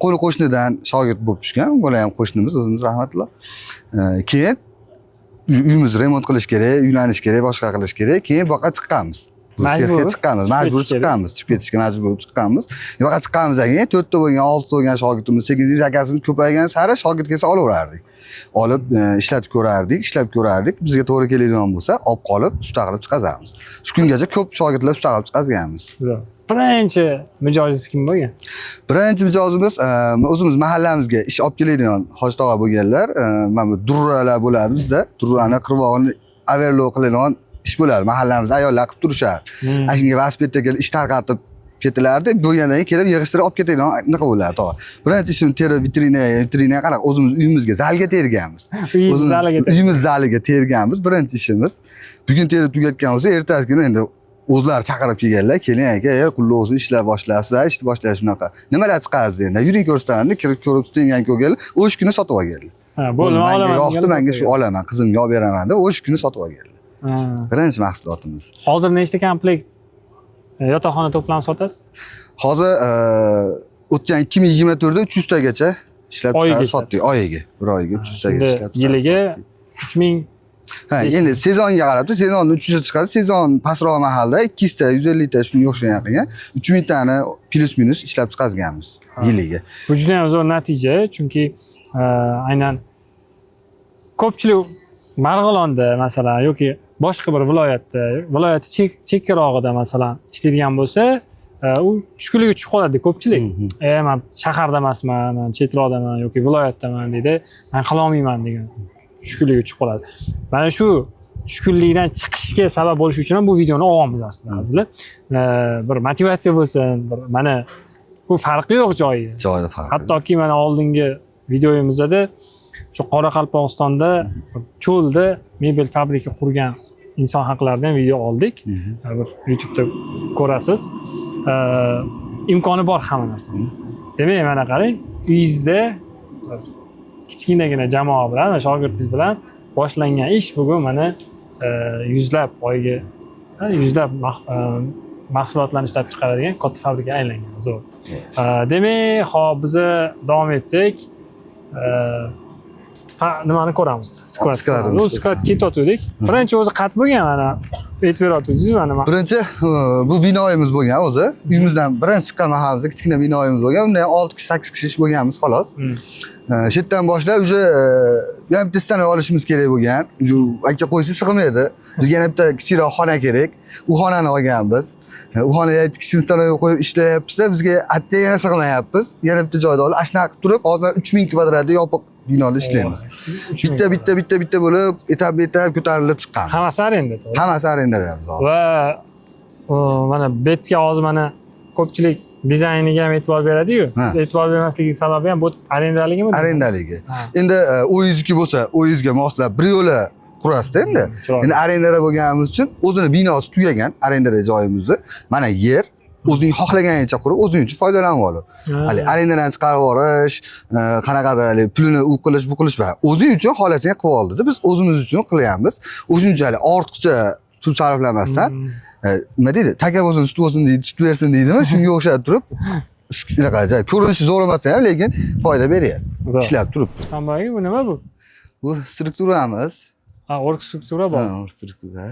Speaker 2: qo'ni qo'shnidan shogird bo'lib tushgan. Bola ham qo'shnimiz, o'zimiz rahmatulloh. Keyin uyimizni remont qilish kerak, uylanish kerak, boshqa qilish kerak. Keyin bu yoqqa chiqqanmiz.
Speaker 1: Majbur
Speaker 2: chiqqanmiz, majbur chiqqanmiz, chiqib ketishga majbur chiqqanmiz. Bu yoqqa chiqqanimizdan keyin 4 ta bo'lgan, 6 ta bo'lgan shogirdimiz, 8 akasimiz ko'paygan sari shogird kelsa olaverardik. Olib ishlatib ko'rardik, ishlab ko'rardik. Bizga to'g'ri keladigan bo'lsa, olib qolib, usta qilib chiqazamiz. Shu kungacha ko'p shogirdlar usta qilib chiqazganmiz.
Speaker 1: Birinchi mijozingizz kim bo'lgan?
Speaker 2: Birinchi mijozimiz o'zimiz mahallamizga ish olib keladigan hoji tog'a bo'lganlar. Mana bu durralar bo'ladi bizda. Durrani qirg'og'ini overload qiladigan ish bo'ladi. Mahallamizda ayollar qilib turishar. Ana shunga velosipedda kelib ish tarqatib ketilardi. Bo'lgandan keyin kelib yig'ishtirib olib ketadigan anaqa bo'ladi tog'a. Birinchi ishni teri vitrina qanaqa o'zimiz uyimizga zalga terganmiz. Uyimiz zaliga terganmiz birinchi ishimiz. Bugun terib tugatgan bo'lsa, ertasi kuni endi o'zlari chaqirib kelganlar, keling aka, qulluq olsin, ishlab boshlaysiz, ishni boshlash shunaqa. Nimalar chiqarsiz endi? Yuring ko'rsatamiz, kirib ko'rib tutingan ko'rganlar, o'sha kuni sotib olganlar.
Speaker 1: Bo'ldi,
Speaker 2: menga yoqdi, menga shu olaman, qizimga olib beraman deb o'sha kuni sotib olganlar. Birinchi mahsulotimiz.
Speaker 1: Hozir nechta komplekt yotoqxona to'plam sotasiz?
Speaker 2: Hozir o'tgan 2024da 300 tagacha ishlab chiqarib sotdik oyiga. Bir oyiga 300 tagacha ishlab chiqardik.
Speaker 1: Yiliga 3000.
Speaker 2: Ha, endi sezonga qarab, sezonni 300 ta chiqadi. Sezon pastroq mahallada 200 ta, 150 ta shunga o'xshagan qilgan 3000 tani plus minus ishlab chiqazganmiz yiliga.
Speaker 1: Bu juda ham zo'r natija, chunki aynan ko'pchilik Marg'ilonda masalan yoki boshqa bir viloyatda, viloyat chekkirog'ida masalan ishlaydigan bo'lsa, u tushkunlikka tushib qoladi ko'pchilik. Men shaharda emasman, men chetroqdaman yoki viloyatdaman deydi, men qila olmayman degan tushkunlikka tushib qoladi. Mana shu tushkunlikdan chiqishga sabab bo'lish uchun ham bu videoni olyapmiz aslida. Bir motivatsiya bo'lsin, bir mana bu farqi yo'q joyi.
Speaker 2: Joyida farqi.
Speaker 1: Hattoki mana oldingi videoyimizda shu Qoraqalpog'istonda cho'lda mebel fabrika qurgan inson haqlaridan video oldik. YouTube'da ko'rasiz. Imkoni bor hamma narsa. Demak, mana qarang, uyingizda kichkinagina jamoa bilan, shogirdingiz bilan boshlangan ish bugun mana yuzlab oyiga yuzlab mahsulotlarni ishlab chiqaradigan katta fabrikaga aylangan. Zo'r. Demak, hop biz davom etsak, nimani ko'ramiz? Sklad. Sklad ketayotgandik. Birinchi o'zi qat bo'lgan mana aytib beryapsiz mana.
Speaker 2: Birinchi bu binoyimiz bo'lgan o'zi. Uyimizdan birinchi chiqqan mahallamizda kichkina binoyimiz bo'lgan. Unda 6 kishi, 8 kishi ish bo'lganmiz xolos. Shu yerdan boshlab уже yana bitta stana olishimiz kerak bo'lgan. Aka qo'ysa sig'maydi. Bizga yana bitta kichikroq xona kerak. U xonani olganmiz. U xonaga 2 kishini stanaga qo'yib ishlayapmiz-da, bizga atta yana sig'mayapmiz. Yana bitta joyda olib, ashna qilib turib, hozir 3000 kvadratli yopiq binoda ishlaymiz. Bitta bo'lib, etap ko'tarilib chiqqan.
Speaker 1: Hammasi arenda, to'g'ri?
Speaker 2: Hammasi arendalayapmiz hozir.
Speaker 1: Va mana betga hozir mana ko'pchilik dizayniga ham e'tibor beradi-yu. Siz e'tibor bermasligingiz sababi ham bu arendaligimi?
Speaker 2: Arendaligi. Endi o'yingizniki bo'lsa, o'yingizga moslab bir yo'la qurasiz endi. Endi arendada bo'lganimiz uchun o'zini binosi tugagan arendada joyimizni. Mana yer o'zining xohlaganicha qurib, o'zing uchun foydalanib olib. Hali arendadan chiqarib yuborish, qanaqadir pulini u qilish, bu qilish va o'zing uchun xohlasang qilib oldida. Biz o'zimiz uchun qilyapmiz. O'shunchalik ortiqcha pul sarflamasdan nima deydi? Taka bo'lsin, sut bo'lsin deydi, sut bersin deydimi? Shunga o'xshab turib, shunaqa ko'rinishi zo'r emas ham, lekin foyda beryapti. Ishlab turibdi.
Speaker 1: Hammaga bu nima bu?
Speaker 2: Bu strukturamiz.
Speaker 1: Ha, org struktura bor.
Speaker 2: Ha, org struktura.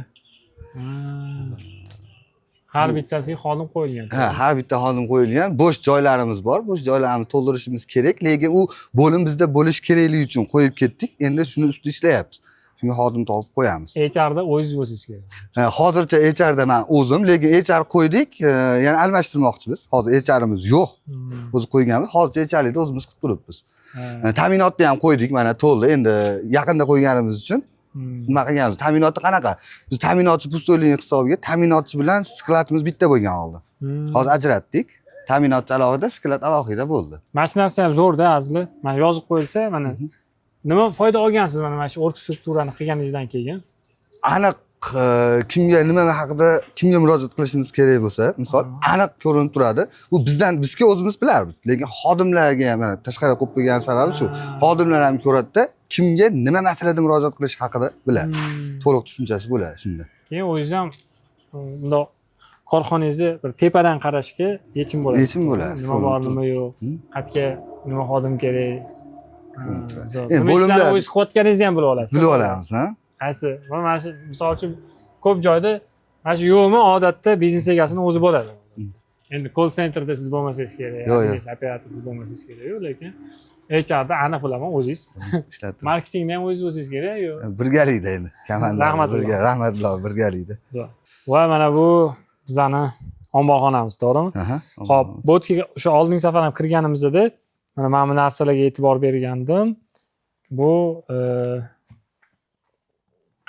Speaker 1: Har bittasiga xodim qo'yilgan.
Speaker 2: Ha, har bitta xodim qo'yilgan. Bo'sh joylarimiz bor. Bo'sh joylarimizni to'ldirishimiz kerak, lekin u bo'lim bizda bo'lish kerakligi uchun qo'yib ketdik. Endi shuni ustida ishlayapmiz. Shunga xodim topib qo'yamiz.
Speaker 1: HRda o'zingiz bo'lsangiz kerak.
Speaker 2: Ha, hozircha HRda men o'zim, lekin HR qo'ydik, yana almashtirmoqchimiz. Hozir HRimiz yo'q. O'zi qo'yganmiz. Hozircha HRlikni o'zimiz qilib turibmiz. Ta'minotni ham qo'ydik, mana to'ldi. Endi yaqinda qo'yganimiz uchun nima qilganmiz? Ta'minotni qanaqa? Biz ta'minotchi pustoylik hisobiga ta'minotchi bilan skladimiz bitta bo'lgan oldin. Hozir ajratdik. Ta'minotchi alohida, sklad alohida bo'ldi.
Speaker 1: Mana shu narsa ham zo'rda azli. Mana yozib qo'yilsa, mana nima foyda olgansiz mana shu org strukturani qilganingizdan keyin?
Speaker 2: Aniq kimga nima haqida kimga murojaat qilishimiz kerak bo'lsa, misol aniq ko'rinib turadi. Bu bizga o'zimiz bilarmiz, lekin xodimlarga ham tashqari qo'yib qo'ygan sababi shu. Xodimlar ham ko'radida kimga nima masalada murojaat qilish haqida biladi. To'liq tushunchasi bo'ladi shunda.
Speaker 1: Keyin o'zingiz ham bundoq korxonangizni bir tepadan qarashga yechim bo'ladi.
Speaker 2: Yechim bo'ladi.
Speaker 1: Nima bor, nima yo'q, qayerga nima xodim kerak.
Speaker 2: Endi bo'limlar
Speaker 1: o'zingiz qilayotganingizni ham bilib olasiz.
Speaker 2: Bilib olamiz, ha?
Speaker 1: Qaysi? Mana shu misol uchun ko'p joyda mana shu yo'qmi odatda biznes egasini o'zi bo'ladi. Endi call centerda siz bo'lmasangiz kerak, biznes operator siz bo'lmasangiz kerak-ku, lekin HRda aniq bilaman o'zingiz.
Speaker 2: Ishlatib.
Speaker 1: Marketingda ham o'zingiz bo'lsangiz kerak-ku.
Speaker 2: Birgalikda endi.
Speaker 1: Rahmatulloh.
Speaker 2: Rahmatulloh birgalikda.
Speaker 1: Zo'r. Va mana bu bizani omborxonamiz, to'g'rimi? Xo'p, bu o'sha oldingi safar ham kirganimizda mana bu narsalarga e'tibor bergandim. Bu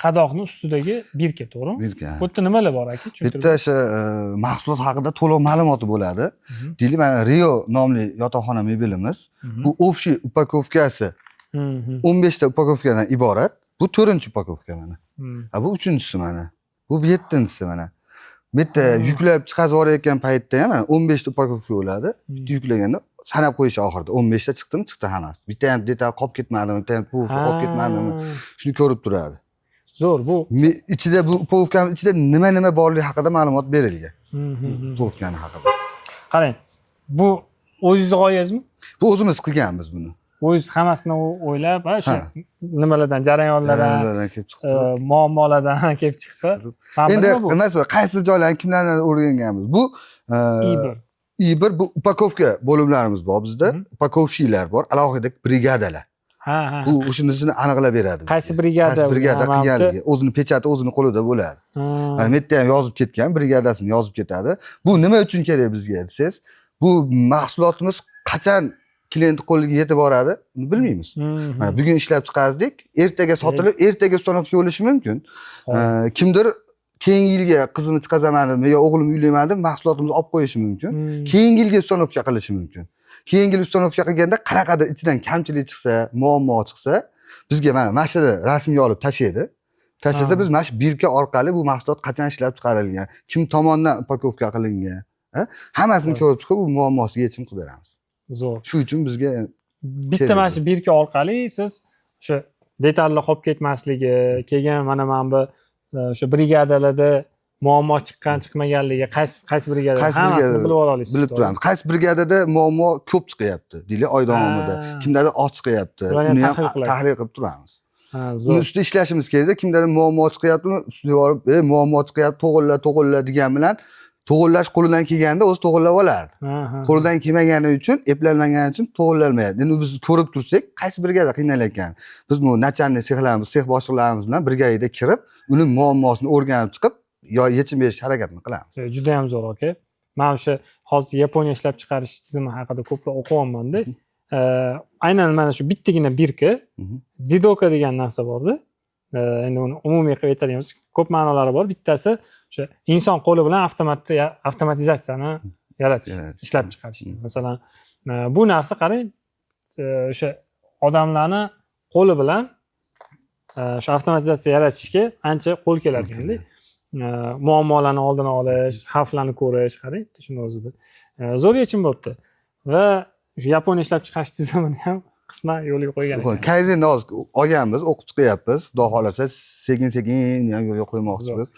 Speaker 1: qadoqning ustidagi birka, to'g'rimi?
Speaker 2: Birka.
Speaker 1: Bu yerda nimalar bor aka?
Speaker 2: Bitta o'sha mahsulot haqida to'liq ma'lumoti bo'ladi. Deylik, mana Rio nomli yotoqxona mebelimiz. Bu общий upakovkasi 15 ta upakovkadan iborat. Bu 4-upakovka mana. Bu 3-chisi mana. Bu 7-chisi mana. Bitta yuklab chiqarib yuborayotgan paytda ham mana 15 ta upakovka bo'ladi. Bitta yuklaganda sanab qo'yish oxirida 15 ta chiqdimi, chiqdi hammasi. Bitta ham detal qolib ketmadimi, bitta ham qolib ketmadimi, shuni ko'rib turadi.
Speaker 1: Zo'r, bu
Speaker 2: ichida bu upakovkaning ichida nima borligi haqida ma'lumot berilgan. Upakovkani haqida.
Speaker 1: Qarang, bu o'zingiz g'oyangizmi?
Speaker 2: Bu o'zimiz qilganmiz buni.
Speaker 1: O'zingiz hammasini o'ylab, o'sha nimalardan, jarayonlardan
Speaker 2: kelib chiqdi.
Speaker 1: Muammolardan kelib chiqdi.
Speaker 2: Endi masalan, qaysi joylarni kimlardan o'rganganmiz? Bu I1 bu upakovka bo'limlarimiz bor bizda. Upakovchilar bor, alohida brigadalar. Bu o'shini aniqlab beradi.
Speaker 1: Qaysi brigada
Speaker 2: qilganligi, o'zini pechati o'zini qo'lida bo'ladi. Mana bu yerda ham yozib ketgan, brigadasini yozib ketadi. Bu nima uchun kerak bizga desangiz, bu mahsulotimiz qachon klient qo'liga yetib boradi, uni bilmaymiz. Mana bugun ishlab chiqardik, ertaga sotilib, ertaga ustanovka bo'lishi mumkin. Kimdir keyingi yilga qizini chiqazamanimi yo o'g'lim uylanmadimi, mahsulotimizni olib qo'yishi mumkin. Keyingi yilga ustanovka qilishi mumkin. Keyingi yil ustanovka qilganda qanaqadir ichidan kamchilik chiqsa, muammo chiqsa, bizga mana shu rasmga olib tashlaydi. Tashlasa biz mana shu birka orqali bu mahsulot qachon ishlab chiqarilgan, kim tomonidan upakovka qilingan, hammasini ko'rib chiqib, bu muammosiga yechim qilib beramiz.
Speaker 1: Zo'r.
Speaker 2: Shu uchun bizga
Speaker 1: bitta mana shu birka orqali siz o'sha detallar qolib ketmasligi, keyin mana bu o'sha brigadalarda muammo chiqmaganligi, qaysi brigada hammasini bilib olasiz.
Speaker 2: Bilib turamiz. Qaysi brigadada muammo ko'p chiqyapti, deylik, oy davomida. Kimdadir oz chiqyapti. Uni ham tahlil qilib turamiz. Uni ustida ishlashimiz kerak. Kimdadir muammo chiqyaptimi, ustiga borib, muammo chiqyapti, to'g'irla degan bilan to'g'irlash qo'lidan kelganda o'zi to'g'irlab olardi. Qo'lidan kelmagani uchun, eplanmagani uchun to'g'irlanmaydi. Endi biz ko'rib tursak, qaysi brigada qiynalayotgan. Biz bu nachalnik sexlarimiz, sex boshliqlarimiz bilan brigadaga kirib, uni muammosini o'rganib chiqib, yo yechim berish harakatini qilamiz.
Speaker 1: Juda ham zo'r, aka. Men o'sha hozir Yaponiya ishlab chiqarish tizimi haqida ko'proq o'qiyapman-da. Aynan mana shu bittagina birka, Zidoka degan narsa bor-da. Endi uni umumiy qilib aytadigan bo'lsak, ko'p ma'nolari bor. Bittasi o'sha inson qo'li bilan avtomatizatsiyani yaratish, ishlab chiqarish. Masalan, bu narsa qarang, o'sha odamlarni qo'li bilan o'sha avtomatizatsiya yaratishga ancha qo'l keladigan-da. Muammolarni oldini olish, xavflarni ko'rish, qarang, shuni o'zida. Zo'r yechim bo'libdi. Va shu Yaponiya ishlab chiqarish tizimini ham qisman yo'lga qo'ygan.
Speaker 2: Kaizenni hozir olganmiz, o'qib chiqyapmiz. Xudo xolasa, sekin-sekin ham yo'lga qo'ymoqchimiz.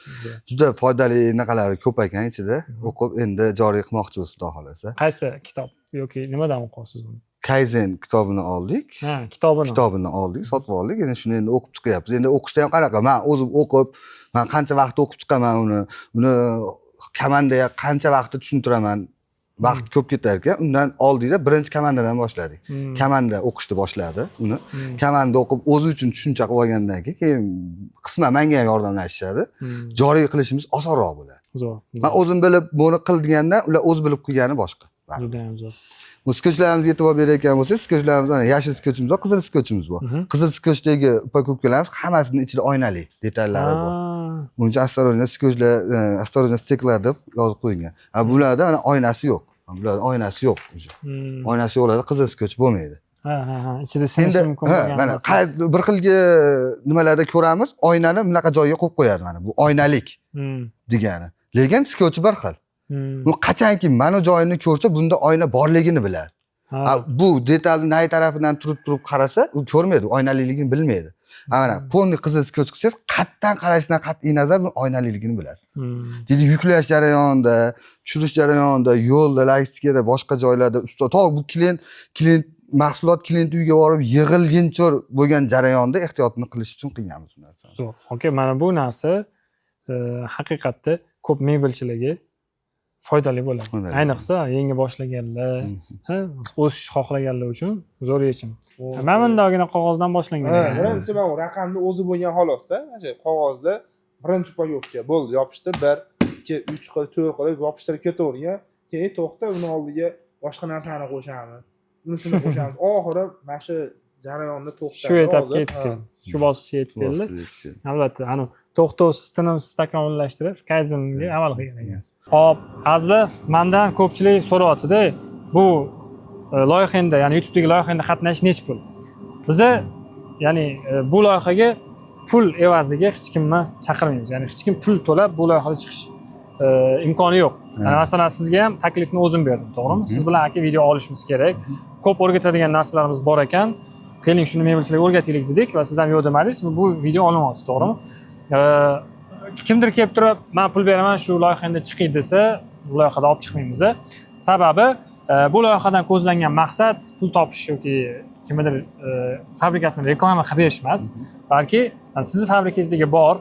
Speaker 2: Juda foydali narsalari ko'p ekan ichida. O'qib endi joriy qilmoqchimiz, xudo xolasa.
Speaker 1: Qaysi kitob yoki nimadan o'qiysiz buni?
Speaker 2: Kaizen kitobini oldik. Kitobini oldik, sotib oldik. Endi shuni endi o'qib chiqyapmiz. Endi o'qishda ham qanaqa? Men o'zim o'qib, men qancha vaqt o'qib chiqaman uni komandaga qancha vaqtda tushuntiraman. Vaqt ko'p ketar ekan. Undan oldingda birinchi komandadan boshladik. Komanda o'qishni boshladi uni. Komanda o'qib o'zi uchun tushuncha qilib olgandan keyin qisman menga ham yordamlashishadi. Joriy qilishimiz osonroq bo'ladi.
Speaker 1: Zo'r.
Speaker 2: Men o'zim bilib buni qil deganda, ular o'z bilib qilgani boshqa.
Speaker 1: Juda ham zo'r.
Speaker 2: Bu skochlarimizni e'tibor berayotgan bo'lsangiz, skochlarimiz mana yashil skochimiz bor, qizil skochimiz bor. Qizil skochdagi упаковкаlarimiz hammasini ichida oynali detallari bor. Buncha осторожно skochlar, осторожно steklar deb yozib qo'ygan. Bularda mana oynasi yo'q. Bularda oynasi yo'q. Oynasi yo'qlarda qizil skoch bo'lmaydi.
Speaker 1: Ha. Ichida sinishi mumkin bo'lgan.
Speaker 2: Mana bir xilga nimalarda ko'ramiz, oynani bunaqa joyga qo'yib qo'yadi mana. Bu oynalik degani. Lekin skoch bir xil. Bu qachonki mana joyini ko'rsa, bunda oyna borligini biladi. Bu detalni nay tarafidan turib qarasa, u ko'rmaydi, oynaliligini bilmaydi. Mana polni qizil skoch qilsangiz, qatdan qarashdan qat'iy nazar bu oynaliligini bilasiz. Dedi yuklash jarayonida, tushirish jarayonida, yo'lda, logistikada, boshqa joylarda, to bu klient mahsulot klient uyiga borib yig'ilguncha bo'lgan jarayonda ehtiyotni qilish uchun qilganmiz bu narsani.
Speaker 1: Zo'r. Okey, mana bu narsa haqiqatda ko'p mebelchilarga foydali bo'ladi. Ayniqsa yangi boshlaganlar, o'sish xohlaganlar uchun zo'r yechim. Mana bundagina qog'ozdan boshlangan.
Speaker 4: Birinchi mana bu raqamni o'zi bo'lgan xolosda, mana qog'ozda birinchi upakovka bo'ldi, yopishtir 1, 2, 3 qilib, 4 qilib yopishtirib ketavergan. Keyin to'xta, uni oldiga boshqa narsani qo'shamiz. Unisini qo'shamiz. Oxiri mana shu jarayonni to'xtatib,
Speaker 1: shu etapga yetib keldi. Shu bosqichga yetib keldi. Albatta, ana to'xtovsiz, tinimsiz takomillashtirib, kayzenga amal qilgan ekansiz. Hop, azizlar, mendan ko'pchilik so'rayapti-da, bu loyihangda, ya'ni YouTube'dagi loyihangda qatnashish necha pul? Biza ya'ni bu loyihaga pul evaziga hech kimni chaqirmaymiz. Ya'ni hech kim pul to'lab bu loyihada chiqish imkoni yo'q. Masalan, sizga ham taklifni o'zim berdim, to'g'rimi? Siz bilan aka video olishimiz kerak. Ko'p o'rgatadigan narsalarimiz bor ekan. Keling, shuni mebelchilarga o'rgataylik dedik va siz ham yo'q demadingiz. Bu video olinyapti, to'g'rimi? Kimdir kelib turib, "Men pul beraman, shu loyihangda chiqing" desa, bu loyihada olib chiqmaymiz. Sababi bu loyihadan ko'zlangan maqsad pul topish yoki kimdir fabrikasini reklama qilib berish emas, balki sizni fabrikangizdagi bor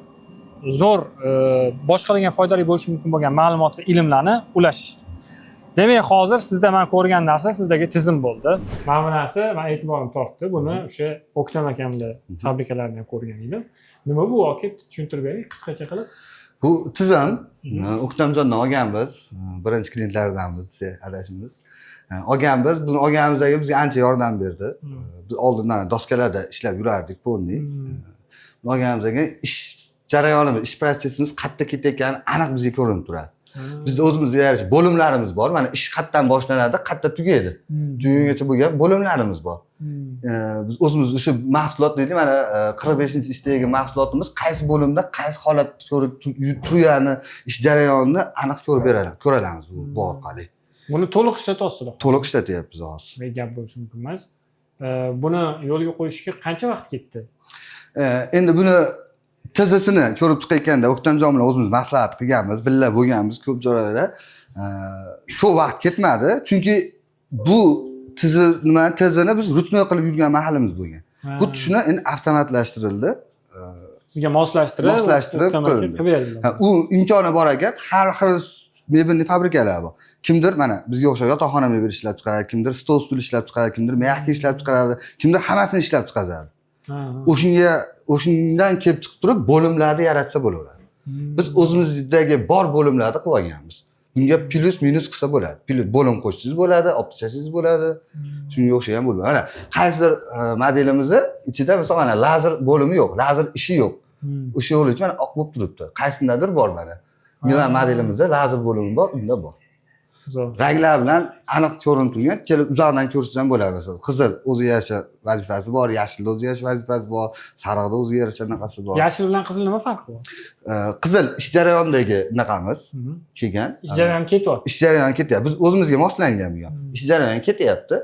Speaker 1: zo'r boshqalarga foydali bo'lishi mumkin bo'lgan ma'lumot va ilmlarni ulashish. Demak, hozir sizda men ko'rgan narsa sizdagi tizim bo'ldi. Mana bu narsa men e'tiborimni tortdi. Buni o'sha O'ktam akamlar fabrikalaridan ko'rgan edim. Nima bu? Olib tushuntirib bering qisqacha qilib.
Speaker 2: Bu tizim O'ktamjondan olganmiz, birinchi klientlardanmiz, adashimiz. Olganmiz, buni olganimizdagi bizga ancha yordam berdi. Biz oldindan doskalarda ishlab yurardik, polni. Olganimizga ish jarayonimiz, ish protsessimiz qayerda ketayotgani aniq bizga ko'rinib turadi. Bizda o'zimizga yarasha bo'limlarimiz bor. Mana ish qayerdan boshlanadi, qayerda tugaydi. Tugagacha bo'lgan bo'limlarimiz bor. Biz o'zimiz o'sha mahsulot deylik, mana 45-ishdagi mahsulotimiz qaysi bo'limda qaysi holatda turgani, ish jarayonini aniq ko'ramiz bu orqali.
Speaker 1: Buni to'liq ishlatyapsizlar.
Speaker 2: To'liq ishlatyapmiz hozir.
Speaker 1: Gap bo'lishi mumkin emas. Buni yo'lga qo'yishga qancha vaqt ketdi?
Speaker 2: Endi buni tizisini ko'rib chiqayotganda O'ktamjon bilan o'zimiz maslahat qilganmiz, birga bo'lganmiz ko'p joylarda. Ko'p vaqt ketmadi, chunki bu tizini biz ruchnoy qilib yurgan mahalimiz bo'lgan. Bu shuni endi avtomatlashtirildi.
Speaker 1: Sizga moslashtirib qilib berildi.
Speaker 2: U imkoni bor ekan, har xil mebelni fabrikalar bor. Kimdir mana bizga o'xshab yotoqxona mebel ishlab chiqaradi, kimdir stol stul ishlab chiqaradi, kimdir mehki ishlab chiqaradi, kimdir hammasini ishlab chiqaradi. O'shundan kelib chiqib turib bo'limlarni yaratsa bo'laveradi. Biz o'zimizdagi bor bo'limlarni qilib olganmiz. Bunga plus minus qilsa bo'ladi. Plus bo'lim qo'shsangiz bo'ladi, olib tashlasangiz bo'ladi. Shunga o'xshagan bo'lim. Mana qaysidir modelimizni ichida masalan mana lazer bo'limi yo'q, lazer ishi yo'q. O'sha yo'l uchun mana oq bo'lib turibdi. Qaysindadir bor mana. Milan modelimizda lazer bo'limi bor, unda bor. Ranglar bilan aniq ko'rinib turgan, kelib uzoqdan ko'rsangiz ham bo'ladi. Masalan, qizil o'ziga yarasha vazifasi bor, yashil o'ziga yarasha vazifasi bor, sariqda o'ziga yarasha naqasi bor.
Speaker 1: Yashil bilan qizil nima farqi bor?
Speaker 2: Qizil ish jarayonidagi naqamiz kelgan.
Speaker 1: Ish jarayoni ketyapti.
Speaker 2: Ish jarayoni ketyapti. Biz o'zimizga moslangan bu ham. Ish jarayoni ketyapti.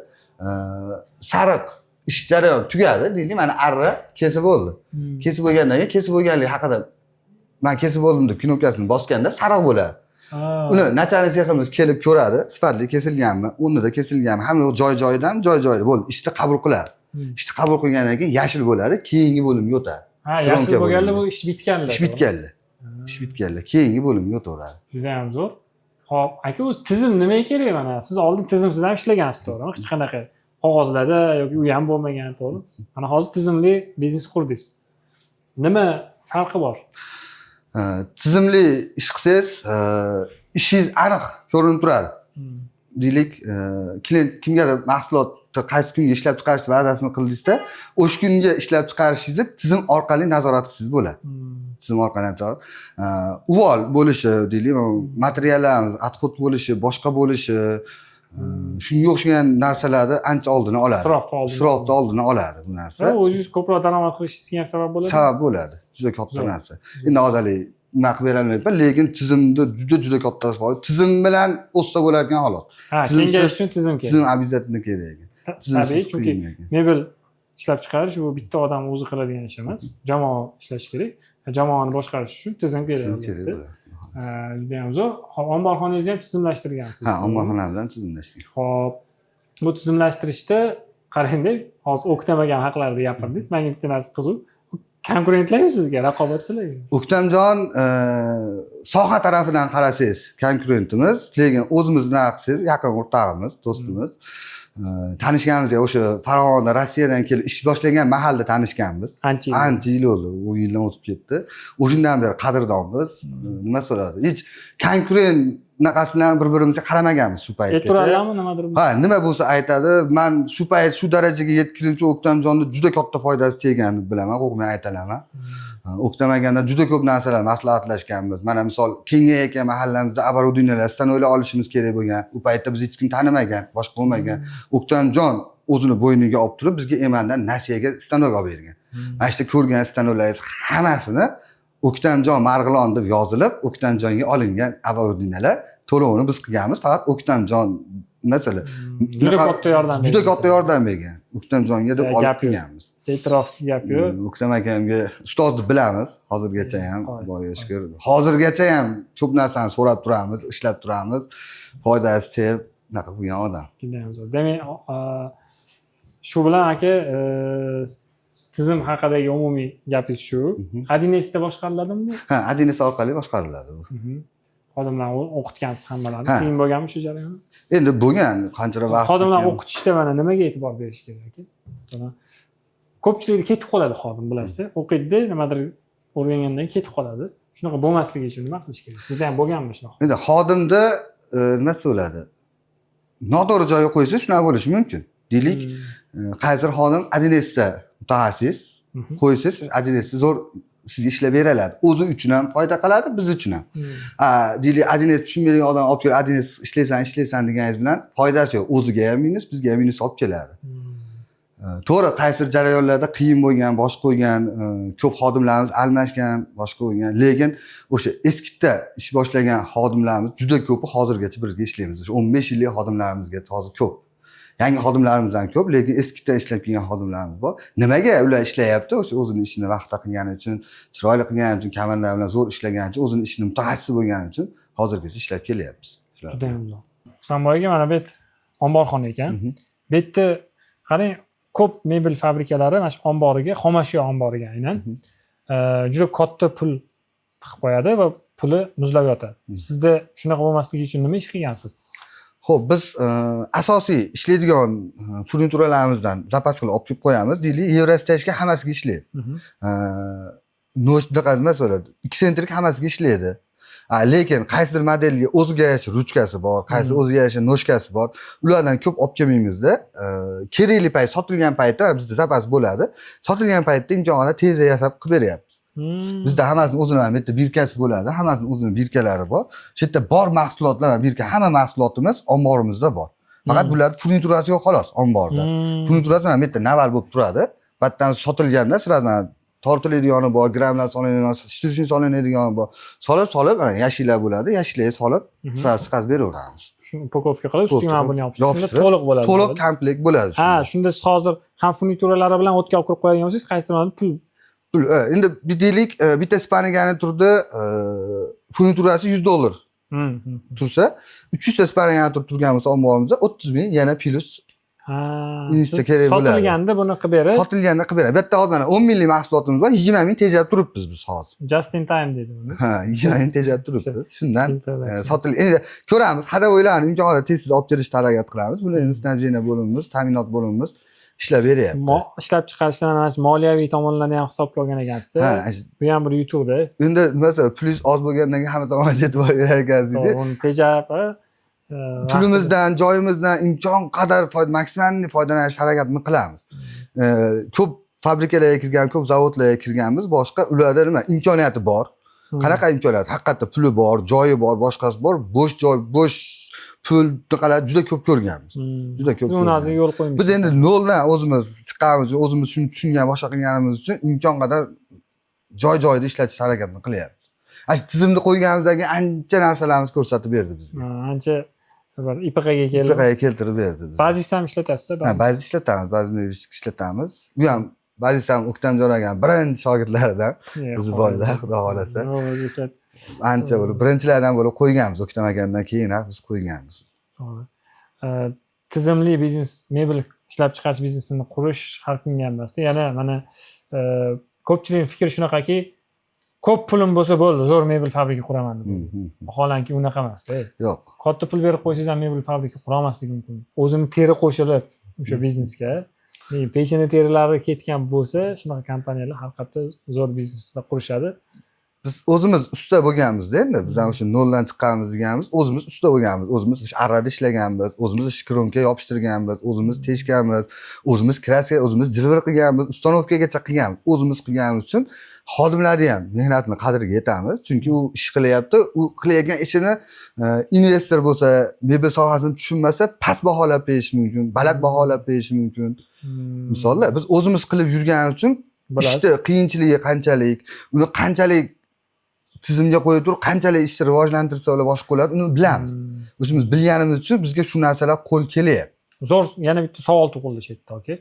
Speaker 2: Sariq ish jarayoni tugadi, deylik, mana arra kesib bo'ldi. Kesib bo'lgandan keyin kesib bo'lganligi haqida men kesib bo'ldim deb knopkasini bosganda sariq bo'ladi. Uni nachalnik seximiz kelib ko'radi, sifatli kesilganmi, o'rnida kesilganmi, hamma joy-joyidan joy-joyida bo'ldi. Ishni qabul qiladi. Ishni qabul qilgandan keyin yashil bo'ladi, keyingi bo'limga o'tadi.
Speaker 1: Yashil bo'lganda bu ish bitganlar.
Speaker 2: Ish bitganlar. Ish bitganlar, keyingi bo'limga o'taveradi.
Speaker 1: Juda ham zo'r. Xo'p, aka, o'zi tizim nimaga kerak mana? Siz oldin tizimsiz ham ishlagansiz, to'g'rimi? Hech qanaqa qog'ozlarda yoki u ham bo'lmagan, to'g'ri? Mana hozir tizimli biznes qurdingiz. Nima farqi bor?
Speaker 2: Tizimli ish qilsangiz, ishingiz aniq ko'rinib turadi. deylik, klient kimgadir mahsulotni qaysi kunga ishlab chiqarish va'dasini qildingizda, o'sha kunga ishlab chiqarishingizni tizim orqali nazorat qilsangiz bo'ladi. Tizim orqali nazorat. Uvol bo'lishi, deylik, materiallarimiz atxut bo'lishi, boshqa bo'lishi, shunga o'xshagan narsalarni ancha oldini oladi. Isrofni oldini oladi bu narsa.
Speaker 1: Va o'zingiz ko'proq daromad qilishingizga ham sabab bo'ladi.
Speaker 2: Sabab bo'ladi. Juda katta narsa. Endi hozirlik nima qilib berolmayman, lekin tizimni juda katta foyda. Tizim bilan o'ssa bo'larkan holat.
Speaker 1: Ha, kengayish uchun tizim kerak.
Speaker 2: Tizim обязательно kerak.
Speaker 1: Tabiiy, chunki mebel ishlab chiqarish bu bitta odam o'zi qiladigan ish emas. Jamoa ishlashi kerak. Jamoani boshqarish uchun tizim kerak. Judayam zo'r. Omborxonangizni ham tizimlashtirgansiz.
Speaker 2: Ha, omborxonamizni ham tizimlashtirdik.
Speaker 1: Xo'p. Bu tizimlashtirishda qarang-da, hozir o'qitamagan haqlarida gapirdingiz. Menga bitta narsa qiziq. Konkurentlarmi sizga, raqobatchilarmi?
Speaker 2: O'ktamjon soha tarafidan qarasangiz konkurentimiz, lekin o'zimizni qilsangiz yaqin o'rtog'imiz, do'stimiz. Tanishganimizga o'sha Farg'ona, Rossiyadan kelib ish boshlagan mahalda tanishganmiz. Ancha yil bo'ldi, 10 yildan o'tib ketdi. O'shandan beri qadrdonmiz. Nima so'radi? Hech konkurent naqas bilan bir-birimizga qaramaganmiz shu paytgacha.
Speaker 1: E'tiborlarmi nimadir?
Speaker 2: Ha, nima bo'lsa aytadi. Men shu payt shu darajaga yetguncha O'ktamjonni juda katta foydasi tegganini bilaman, qo'rqmay aytalaman. O'ktamaganda juda ko'p narsalar maslahatlashganmiz. Mana misol kengaygan mahallamizda оборудованиялар stanoylar olishimiz kerak bo'lgan. U paytda biz hech kim tanimagan, boshqa bo'lmagan. O'ktamjon o'zini bo'yniga olib turib bizga emandan nasiyaga stanoy olib bergan. Mana shu ko'rgan stanoylaringiz hammasini O'ktamjon Marg'ilon deb yozilib, O'ktamjonga olingan оборудованиялар to'lovini biz qilganmiz. Faqat O'ktamjon masalan juda katta yordam bergan. O'ktamjonga deb olib kelganmiz.
Speaker 1: E'tirof gap yo'q.
Speaker 2: O'ktam akamga ustozni bilamiz, hozirgacha ham, Xudoga shukr. Hozirgacha ham ko'p narsani so'rab turamiz, ishlab turamiz. Foydasi tep, unaqa bo'lgan odam.
Speaker 1: Judayam zo'r. Demak, shu bilan aka tizim haqidagi umumiy gapingiz shu. Adinesda boshqariladimi?
Speaker 2: Ha, Adines orqali boshqariladi u.
Speaker 1: Xodimlarni o'qitgansiz hammalarni. Qiyin bo'lganmi shu jarayon?
Speaker 2: Endi bo'lgan, qanchalar vaqt.
Speaker 1: Xodimlarni o'qitishda mana nimaga e'tibor berish kerak aka? Masalan, ko'pchilikda ketib qoladi xodim, bilasiz. O'qiydi, nimadir o'rgangandan keyin ketib qoladi. Shunaqa bo'lmasligi uchun nima qilish kerak? Sizda ham bo'lganmi shunaqa?
Speaker 2: Endi xodimda nima bo'ladi? Noto'g'ri joyga qo'ysa shunaqa bo'lishi mumkin. Deylik, qaysidir xodim Adinesda mutaxassis qo'ysangiz, Adinesda zo'r sizga ishlab beradi. O'zi uchun ham foyda qiladi, biz uchun ham. Deylik, Adines tushunmaydigan odam olib kelib Adines ishlaysan deganingiz bilan foydasi yo'q. O'ziga ham minus, bizga ham minus olib keladi. To'g'ri, qaysidir jarayonlarda qiyin bo'lgan, bosh qo'ygan, ko'p xodimlarimiz almashgan, boshqa bo'lgan, lekin o'sha eskida ish boshlagan xodimlarimiz juda ko'pi hozirgacha birga ishlaymiz. 15 yillik xodimlarimizga hozir ko'p. Yangi xodimlarimiz ham ko'p, lekin eskida ishlab kelgan xodimlarimiz bor. Nimaga ular ishlayapti? O'sha o'zining ishini vaqtida qilgani uchun, chiroyli qilgani uchun, komanda bilan zo'r ishlagani uchun, o'zining ishini mutaxassis bo'lgani uchun hozirgacha ishlab kelyapmiz.
Speaker 1: Juda ham zo'r. Husanboyga mana bu yerda omborxona ekan. Bu yerda qarang, ko'p mebel fabrikalari mana shu omboriga, xomashyo omboriga aynan juda katta pul tiqib qo'yadi va puli muzlab yotadi. Sizda shunaqa bo'lmasligi uchun nima ish qilgansiz?
Speaker 2: Xo'p, biz asosiy ishlaydigan furnituralarımizdan zapas qilib olib kelib qo'yamiz. Deylik, Eurostashga hammasiga ishlaydi. Noshdaqa nima so'radi? Eksentrik hammasiga ishlaydi. Lekin qaysidir modelga o'ziga yarasha ruchkasi bor, qaysi o'ziga yarasha noshkasi bor. Ulardan ko'p olib kelmaymizda, kerakli payt, sotilgan paytda bizda zapas bo'ladi. Sotilgan paytda imkoniyatlar tezda yasab qilib beryapmiz. Bizda hammasini o'zining bitta birkasi bo'ladi, hammasini o'zining birkalari bor. Shu yerda bor mahsulotlar va birka hamma mahsulotimiz omborimizda bor. Faqat bular furniturasi yo'q xolos omborda. Furniturasi mana bu yerda naval bo'lib turadi. Batdan sotilganda sirozdan tortiladigani bor, gramlar solinadigan, shtushni solinadigan bor. Solib, mana yashillar bo'ladi, yashillarga solib, sirozdan chiqarib beraveramiz.
Speaker 1: Shuni upakovka qilib, ustiga buni yopishtirib, shunda to'liq bo'ladi.
Speaker 2: To'liq komplekt bo'ladi.
Speaker 1: Ha, shunda siz hozir ham furnituralari bilan o'tga olib kirib qo'yadigan bo'lsangiz, qaysidir pul
Speaker 2: endi deylik, bitta spanigani turdi, furniturasi $100 tursa, 300 ta spanigani turgan bo'lsa omborimizda 30 ming yana plus kerak bo'ladi.
Speaker 1: Sotilganda buni qilib berib,
Speaker 2: sotilganda qilib beradi. Bu yerda hozir 10 minglik mahsulotimiz bor, 20 ming tejab turibmiz biz hozir.
Speaker 1: Just in time deydi buni.
Speaker 2: Ha, 20 ming tejab turibmiz. Shundan endi ko'ramiz, hada o'ylarni imkoniyatlar tez hozir kelishga harakat qilamiz. Bular snajeniya bo'limimiz, ta'minot bo'limimiz ishlab beryapti.
Speaker 1: Ishlab chiqarishdan mana shu moliyaviy tomonlarni ham hisobga olgan ekansiz-da. Bu ham bir yutuqda.
Speaker 2: Endi masalan, plyus oz bo'lgandan keyin hamma tomonga e'tibor berar ekansiz-da.
Speaker 1: Uni tejab
Speaker 2: pulimizdan, joyimizdan imkon qadar maksimal foydalanishga harakatni qilamiz. Ko'p fabrikalarga kirgan, ko'p zavodlarga kirganmiz, boshqa ularda nima imkoniyati bor. Qanaqa imkoniyat? Haqiqatda puli bor, joyi bor, boshqasi bor, bo'sh joy, bo'sh pul qanaqa juda ko'p ko'rganmiz. Juda ko'p.
Speaker 1: Siz uni o'zingiz yo'l qo'ymaysiz.
Speaker 2: Biz endi noldan o'zimiz chiqqanimiz, o'zimiz shuni tushungan, boshqa qilganimiz uchun imkon qadar joy-joyida ishlatishga harakatni qilyapmiz. Ana tizimni qo'yganimizdan keyin ancha narsalarimiz ko'rsatib berdi bizga.
Speaker 1: Ancha bir IPXga keldi.
Speaker 2: IPXga keltirib berdi.
Speaker 1: Bazis ham ishlatasiz,
Speaker 2: Ha, ba'zi ishlatamiz, ba'zi ishlatamiz. Bu ham ba'zi ham O'ktamjon aka birinchi shogirdlaridan bizni bolalar, xudo xolasa.
Speaker 1: O'zi ishlat.
Speaker 2: Ancha bo'lib birinchilardan bo'lib qo'yganmiz, O'ktam akamdan keyin biz qo'yganmiz.
Speaker 1: Tizimli biznes, mebel ishlab chiqarish biznesini qurish har kimga emasda. Yana mana ko'pchilik fikri shunaqaki, ko'p pulim bo'lsa bo'ldi, zo'r mebel fabrika quraman deb. Vaholanki unaqa emasda.
Speaker 2: Yo'q.
Speaker 1: Katta pul berib qo'ysangiz ham mebel fabrika qura olmaslik mumkin. O'zini teri qo'shilib o'sha biznesga, peshona terilari ketgan bo'lsa, shunaqa kompaniyalar haqiqatda zo'r bizneslar qurishadi.
Speaker 2: Biz o'zimiz usta bo'lganmiz-da endi. Bizdan o'sha noldan chiqqanmiz deganimiz, o'zimiz usta bo'lganmiz, o'zimiz arrada ishlaganmiz, o'zimiz shkronka yopishtirganmiz, o'zimiz teshganmiz, o'zimiz kraska, o'zimiz jilvir qilganmiz, ustanovkagacha qilganmiz. O'zimiz qilganimiz uchun xodimlarni ham mehnatini qadriga yetamiz. Chunki u ish qilyapti, u qilayotgan ishini investor bo'lsa, mebel sohasini tushunmasa, past baholab berishi mumkin, baland baholab berishi mumkin. Misollar, biz o'zimiz qilib yurganimiz uchun ishni qiyinchiligi qanchalik, uni qanchalik tizimga qo'yib turib, qanchalik ishni rivojlantirsa ular boshqa bo'ladi, uni bilamiz. O'zimiz bilganimiz uchun bizga shu narsalar qo'l kelyapti.
Speaker 1: Zo'r, yana bitta savol tug'ildi shu yerda, aka.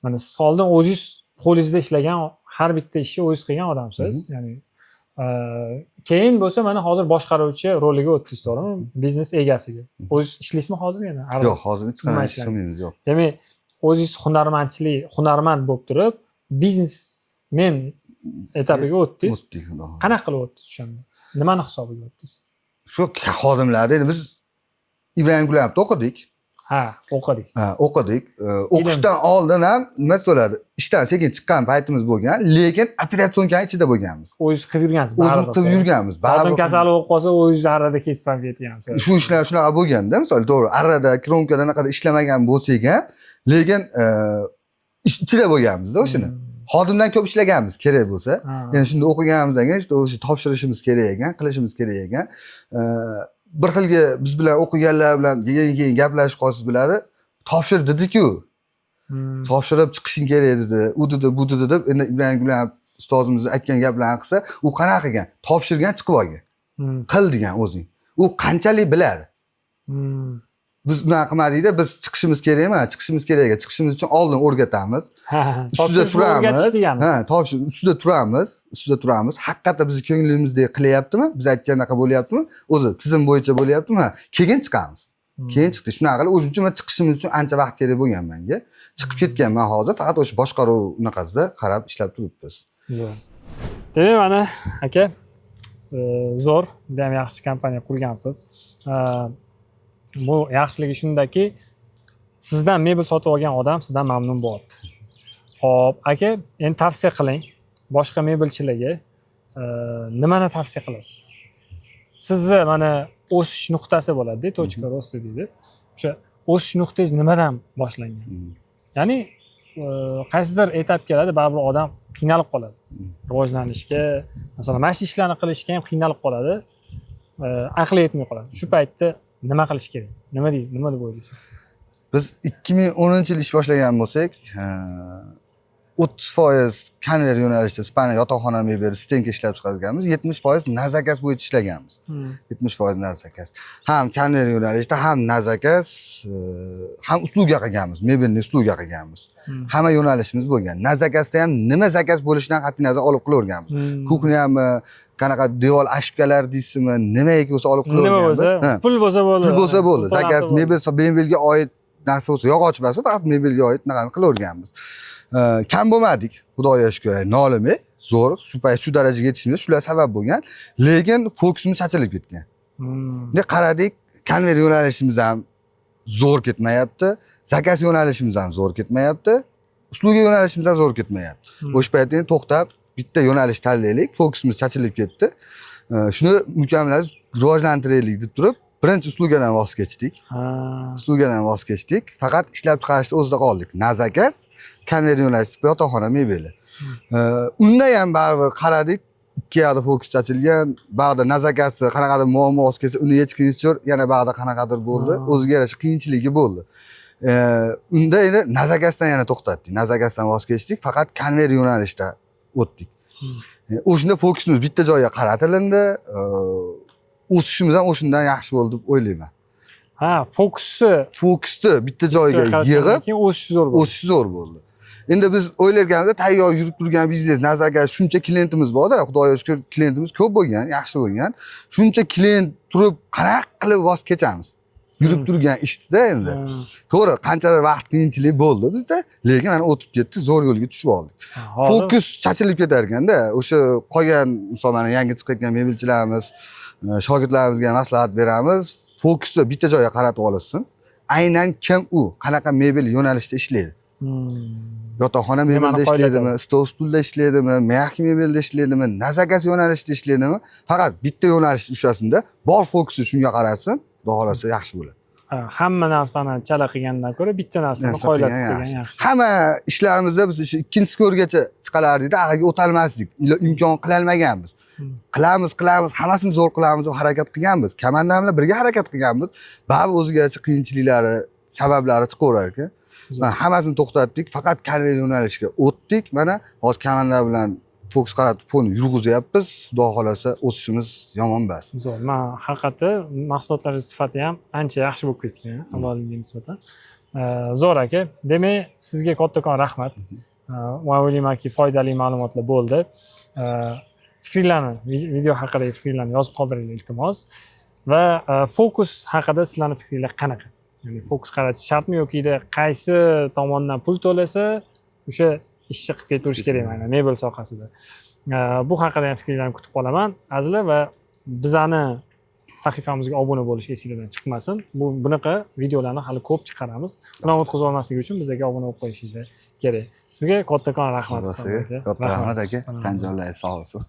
Speaker 1: Mana siz oldin o'zingiz qo'lingizda ishlagan, har bitta ishni o'zingiz qilgan odamsiz. Ya'ni keyin bo'lsa mana hozir boshqaruvchi roliga o'tdingiz, to'g'rimi? Biznes egasiga. O'zingiz ishlaysizmi hozir yana?
Speaker 2: Yo'q, hozir hech qanday ishlamaymiz, yo'q.
Speaker 1: Demak, o'zingiz hunarmand bo'lib turib, biznesmen etapiga o'tdingiz. Qanaqa qilib o'tdingiz o'shanda? Nimani hisobiga o'tdingiz?
Speaker 2: Shu xodimlarni endi biz Ibrohim Gulayevda o'qidik.
Speaker 1: Ha, o'qidingiz.
Speaker 2: Ha, o'qidik. O'qishdan oldin ham nima so'radi? Ishdan sekin chiqqan paytimiz bo'lgan, lekin operatsiyonkani ichida bo'lganmiz.
Speaker 1: O'zingiz qilib yurgansiz,
Speaker 2: o'zimiz qilib yurganmiz.
Speaker 1: Xodim kasali bo'lib qolsa, o'zingiz arrada kesib ham ketgansiz.
Speaker 2: Shu ishlar shunaqa bo'lganda, misol to'g'ri, arrada, kronkada naqadar ishlamagan bo'lsak ham, lekin ichida bo'lganmiz-da o'shani. Xodimdan ko'p ishlaganmiz kerak bo'lsa. Ya'ni shunda o'qiganimizdan keyin işte o'sha topshirishimiz kerak ekan, qilishimiz kerak ekan. Bir xilga biz bilan o'qiganlar bilan keyin gaplashib qolsiz biladi. Topshir dedi-ku. Topshirib chiqishing kerak dedi. U dedi, bu dedi deb endi Ibrohim Gulayevda ustozimiz aytgan gaplarni qilsa, u qanaqa ekan? Topshirgan chiqib olgan. Qil degan o'zing. U qanchalik biladi? Biz bunaqa qilmadikda, biz chiqishimiz kerak emas, chiqishimiz kerak ekan. Chiqishimiz uchun oldin o'rgatamiz. Ustida turamiz. Ha, topshir ustida turamiz. Haqiqatda bizni ko'nglimizdek qilyaptimi? Biz aytgandaqa bo'lyaptimi? O'zi tizim bo'yicha bo'lyaptimi? Keyin chiqamiz. Keyin chiqdi. Shunaqa qilib o'zim uchun chiqishimiz uchun ancha vaqt kerak bo'lgan menga. Chiqib ketganman hozir, faqat o'sha boshqaruv unaqasida qarab ishlab turibmiz.
Speaker 1: Zo'r. Demak, mana aka zo'r, juda ham yaxshi kompaniya qurgansiz. Bu yaxshiligi shundaki, sizdan mebel sotib olgan odam sizdan mamnun bo'lyapti. Xo'p, aka, endi tavsiya qiling boshqa mebelchilarga nimani tavsiya qilasiz? Sizni mana o'sish nuqtasi bo'ladi-da, точка роста deydi. O'sha o'sish nuqtangiz nimadan boshlangan? Ya'ni qaysidir etap keladi, baribir odam qiynalib qoladi. Rivojlanishga, masalan, mana shu ishlarni qilishga ham qiynalib qoladi. Aqli yetmay qoladi. Shu paytda nima qilish kerak? Nima deb o'ylaysiz?
Speaker 2: Biz 2010-yil ish boshlagan bo'lsak, 30% konver yo'nalishida Ispaniya yotoqxona mebeli stenka ishlab chiqarganmiz, 70% nazakas bo'yicha ishlaganmiz. 70% nazakas. Ham konver yo'nalishida, ham nazakas, ham usluga qilganmiz, mebelni usluga qilganmiz. Hamma yo'nalishimiz bo'lgan. Nazakasda ham nima zakas bo'lishidan qat'iy nazar olib qilaverganmiz. Kuxnyami, qanaqa devor ashpkalar deysizmi, nimaiki bo'lsa olib qilaverganmiz.
Speaker 1: Pul bo'lsa bo'ldi.
Speaker 2: Pul bo'lsa bo'ldi. Zakas mebelga oid narsa bo'lsa, yog'och bo'lsa, faqat mebelga oid naqani qilaverganmiz. Kam bo'lmadik, Xudoga shukr, nolimay, zo'r, shu payt shu darajaga yetishimiz shular sabab bo'lgan, lekin fokusimiz chachilib ketgan. Endi qaradik, konver yo'nalishimiz ham zo'r ketmayapti, zakas yo'nalishimiz ham zo'r ketmayapti, usluga yo'nalishimiz ham zo'r ketmayapti. O'sha paytda endi to'xtab, bitta yo'nalish tanlaylik, fokusimiz chachilib ketdi. Shuni mukammal rivojlantiraylik deb turib, birinchi uslugadan voz kechdik.
Speaker 1: Ha.
Speaker 2: Uslugadan voz kechdik. Faqat ishlab chiqarishda o'zida qoldik. Nazagas, konver yo'nalish yotoqxona mebeli. Unda ham baribir qaradik. Ikki yoqda fokus ochilgan, ba'da nazagasi qanaqadir muammo voz kelsa, uni yechkinish uchun yana ba'da qanaqadir bo'ldi. O'ziga yarasha qiyinchiligi bo'ldi. Unda endi nazagasdan yana to'xtatdik. Nazagasdan voz kechdik, faqat konver yo'nalishda o'tdik. O'shunda fokusimiz bitta joyga qaratilindi. O'sishimiz ham o'shundan yaxshi bo'ldi deb o'ylayman.
Speaker 1: Ha, fokusni
Speaker 2: bitta joyga yig'ib,
Speaker 1: keyin o'sish zo'r bo'ldi.
Speaker 2: o'sish zo'r bo'ldi. Endi biz o'ylaganimizda tayyor yurib turgan biznes nazaga shuncha klientimiz bor-da, Xudoga shukr klientimiz ko'p bo'lgan, yaxshi bo'lgan. Shuncha klient turib qanaqa qilib voz kechamiz? Yurib turgan ishda endi. To'g'ri, qanchalar vaqt qiyinchilik bo'ldi bizda, lekin ana o'tib ketdi, zo'r yo'lga tushib oldik. Fokus chachilib ketar ekanda, o'sha qolgan misol mana yangi chiqayotgan mebelchilarimiz, shogirdlarimizga maslahat beramiz, fokusni bitta joyga qaratib olsin. Aynan kim u, qanaqa mebel yo'nalishda ishlaydi? Yotoqxona mebelda ishlaydimi, stol stulda ishlaydimi, mehki mebelda ishlaydimi, nazagas yo'nalishda ishlaydimi? Faqat bitta yo'nalish ushlasinda, bor fokusi shunga qaratsin, xudo xolasa yaxshi bo'ladi.
Speaker 1: Hamma narsani chala qilgandan ko'ra bitta narsani qoyillatib qo'ygan yaxshi.
Speaker 2: Hamma ishlarimizda biz ikkinchi sko'rgacha chiqalardik-da, ag'aga o'talmasdik. Imkon qilolmaganmiz. Qilamiz, hammasini zo'r qilamiz deb harakat qilganmiz. Komanda bilan birga harakat qilganmiz. Baribir o'ziga yarasha qiyinchiliklari, sabablari chiqaverar ekan. Hammasini to'xtatdik, faqat konver yo'nalishga o'tdik. Mana hozir komanda bilan fokus qaratib pulni yurg'izyapmiz. Xudo xolasa o'sishimiz yomon emas.
Speaker 1: Zo'r. Men haqiqati mahsulotlaringiz sifati ham ancha yaxshi bo'lib ketgan avvalgiga nisbatan. Zo'r aka. Demak, sizga kattakon rahmat. Men o'ylaymanki, foydali ma'lumotlar bo'ldi. Fikrlarni, video haqidagi fikrlarni yozib qoldiringlar iltimos. Va fokus haqida sizlarning fikringiz qanaqa? Ya'ni fokus qaratish shartmi yoki qaysi tomondan pul to'lasa o'sha ishni qilib ketirish kerak mana mebel sohasida. Bu haqida ham fikrlarni kutib qolaman. Azizlar va bizani sahifamizga obuna bo'lish esingizdan chiqmasin. Bunaqa videolarni hali ko'p chiqaramiz. Ularni o'tkazib olmaslik uchun bizga obuna bo'lib qo'yishingiz kerak. Sizga kattakon rahmat.
Speaker 2: Katta rahmat aka. Tan joylaringiz sog' bo'lsin.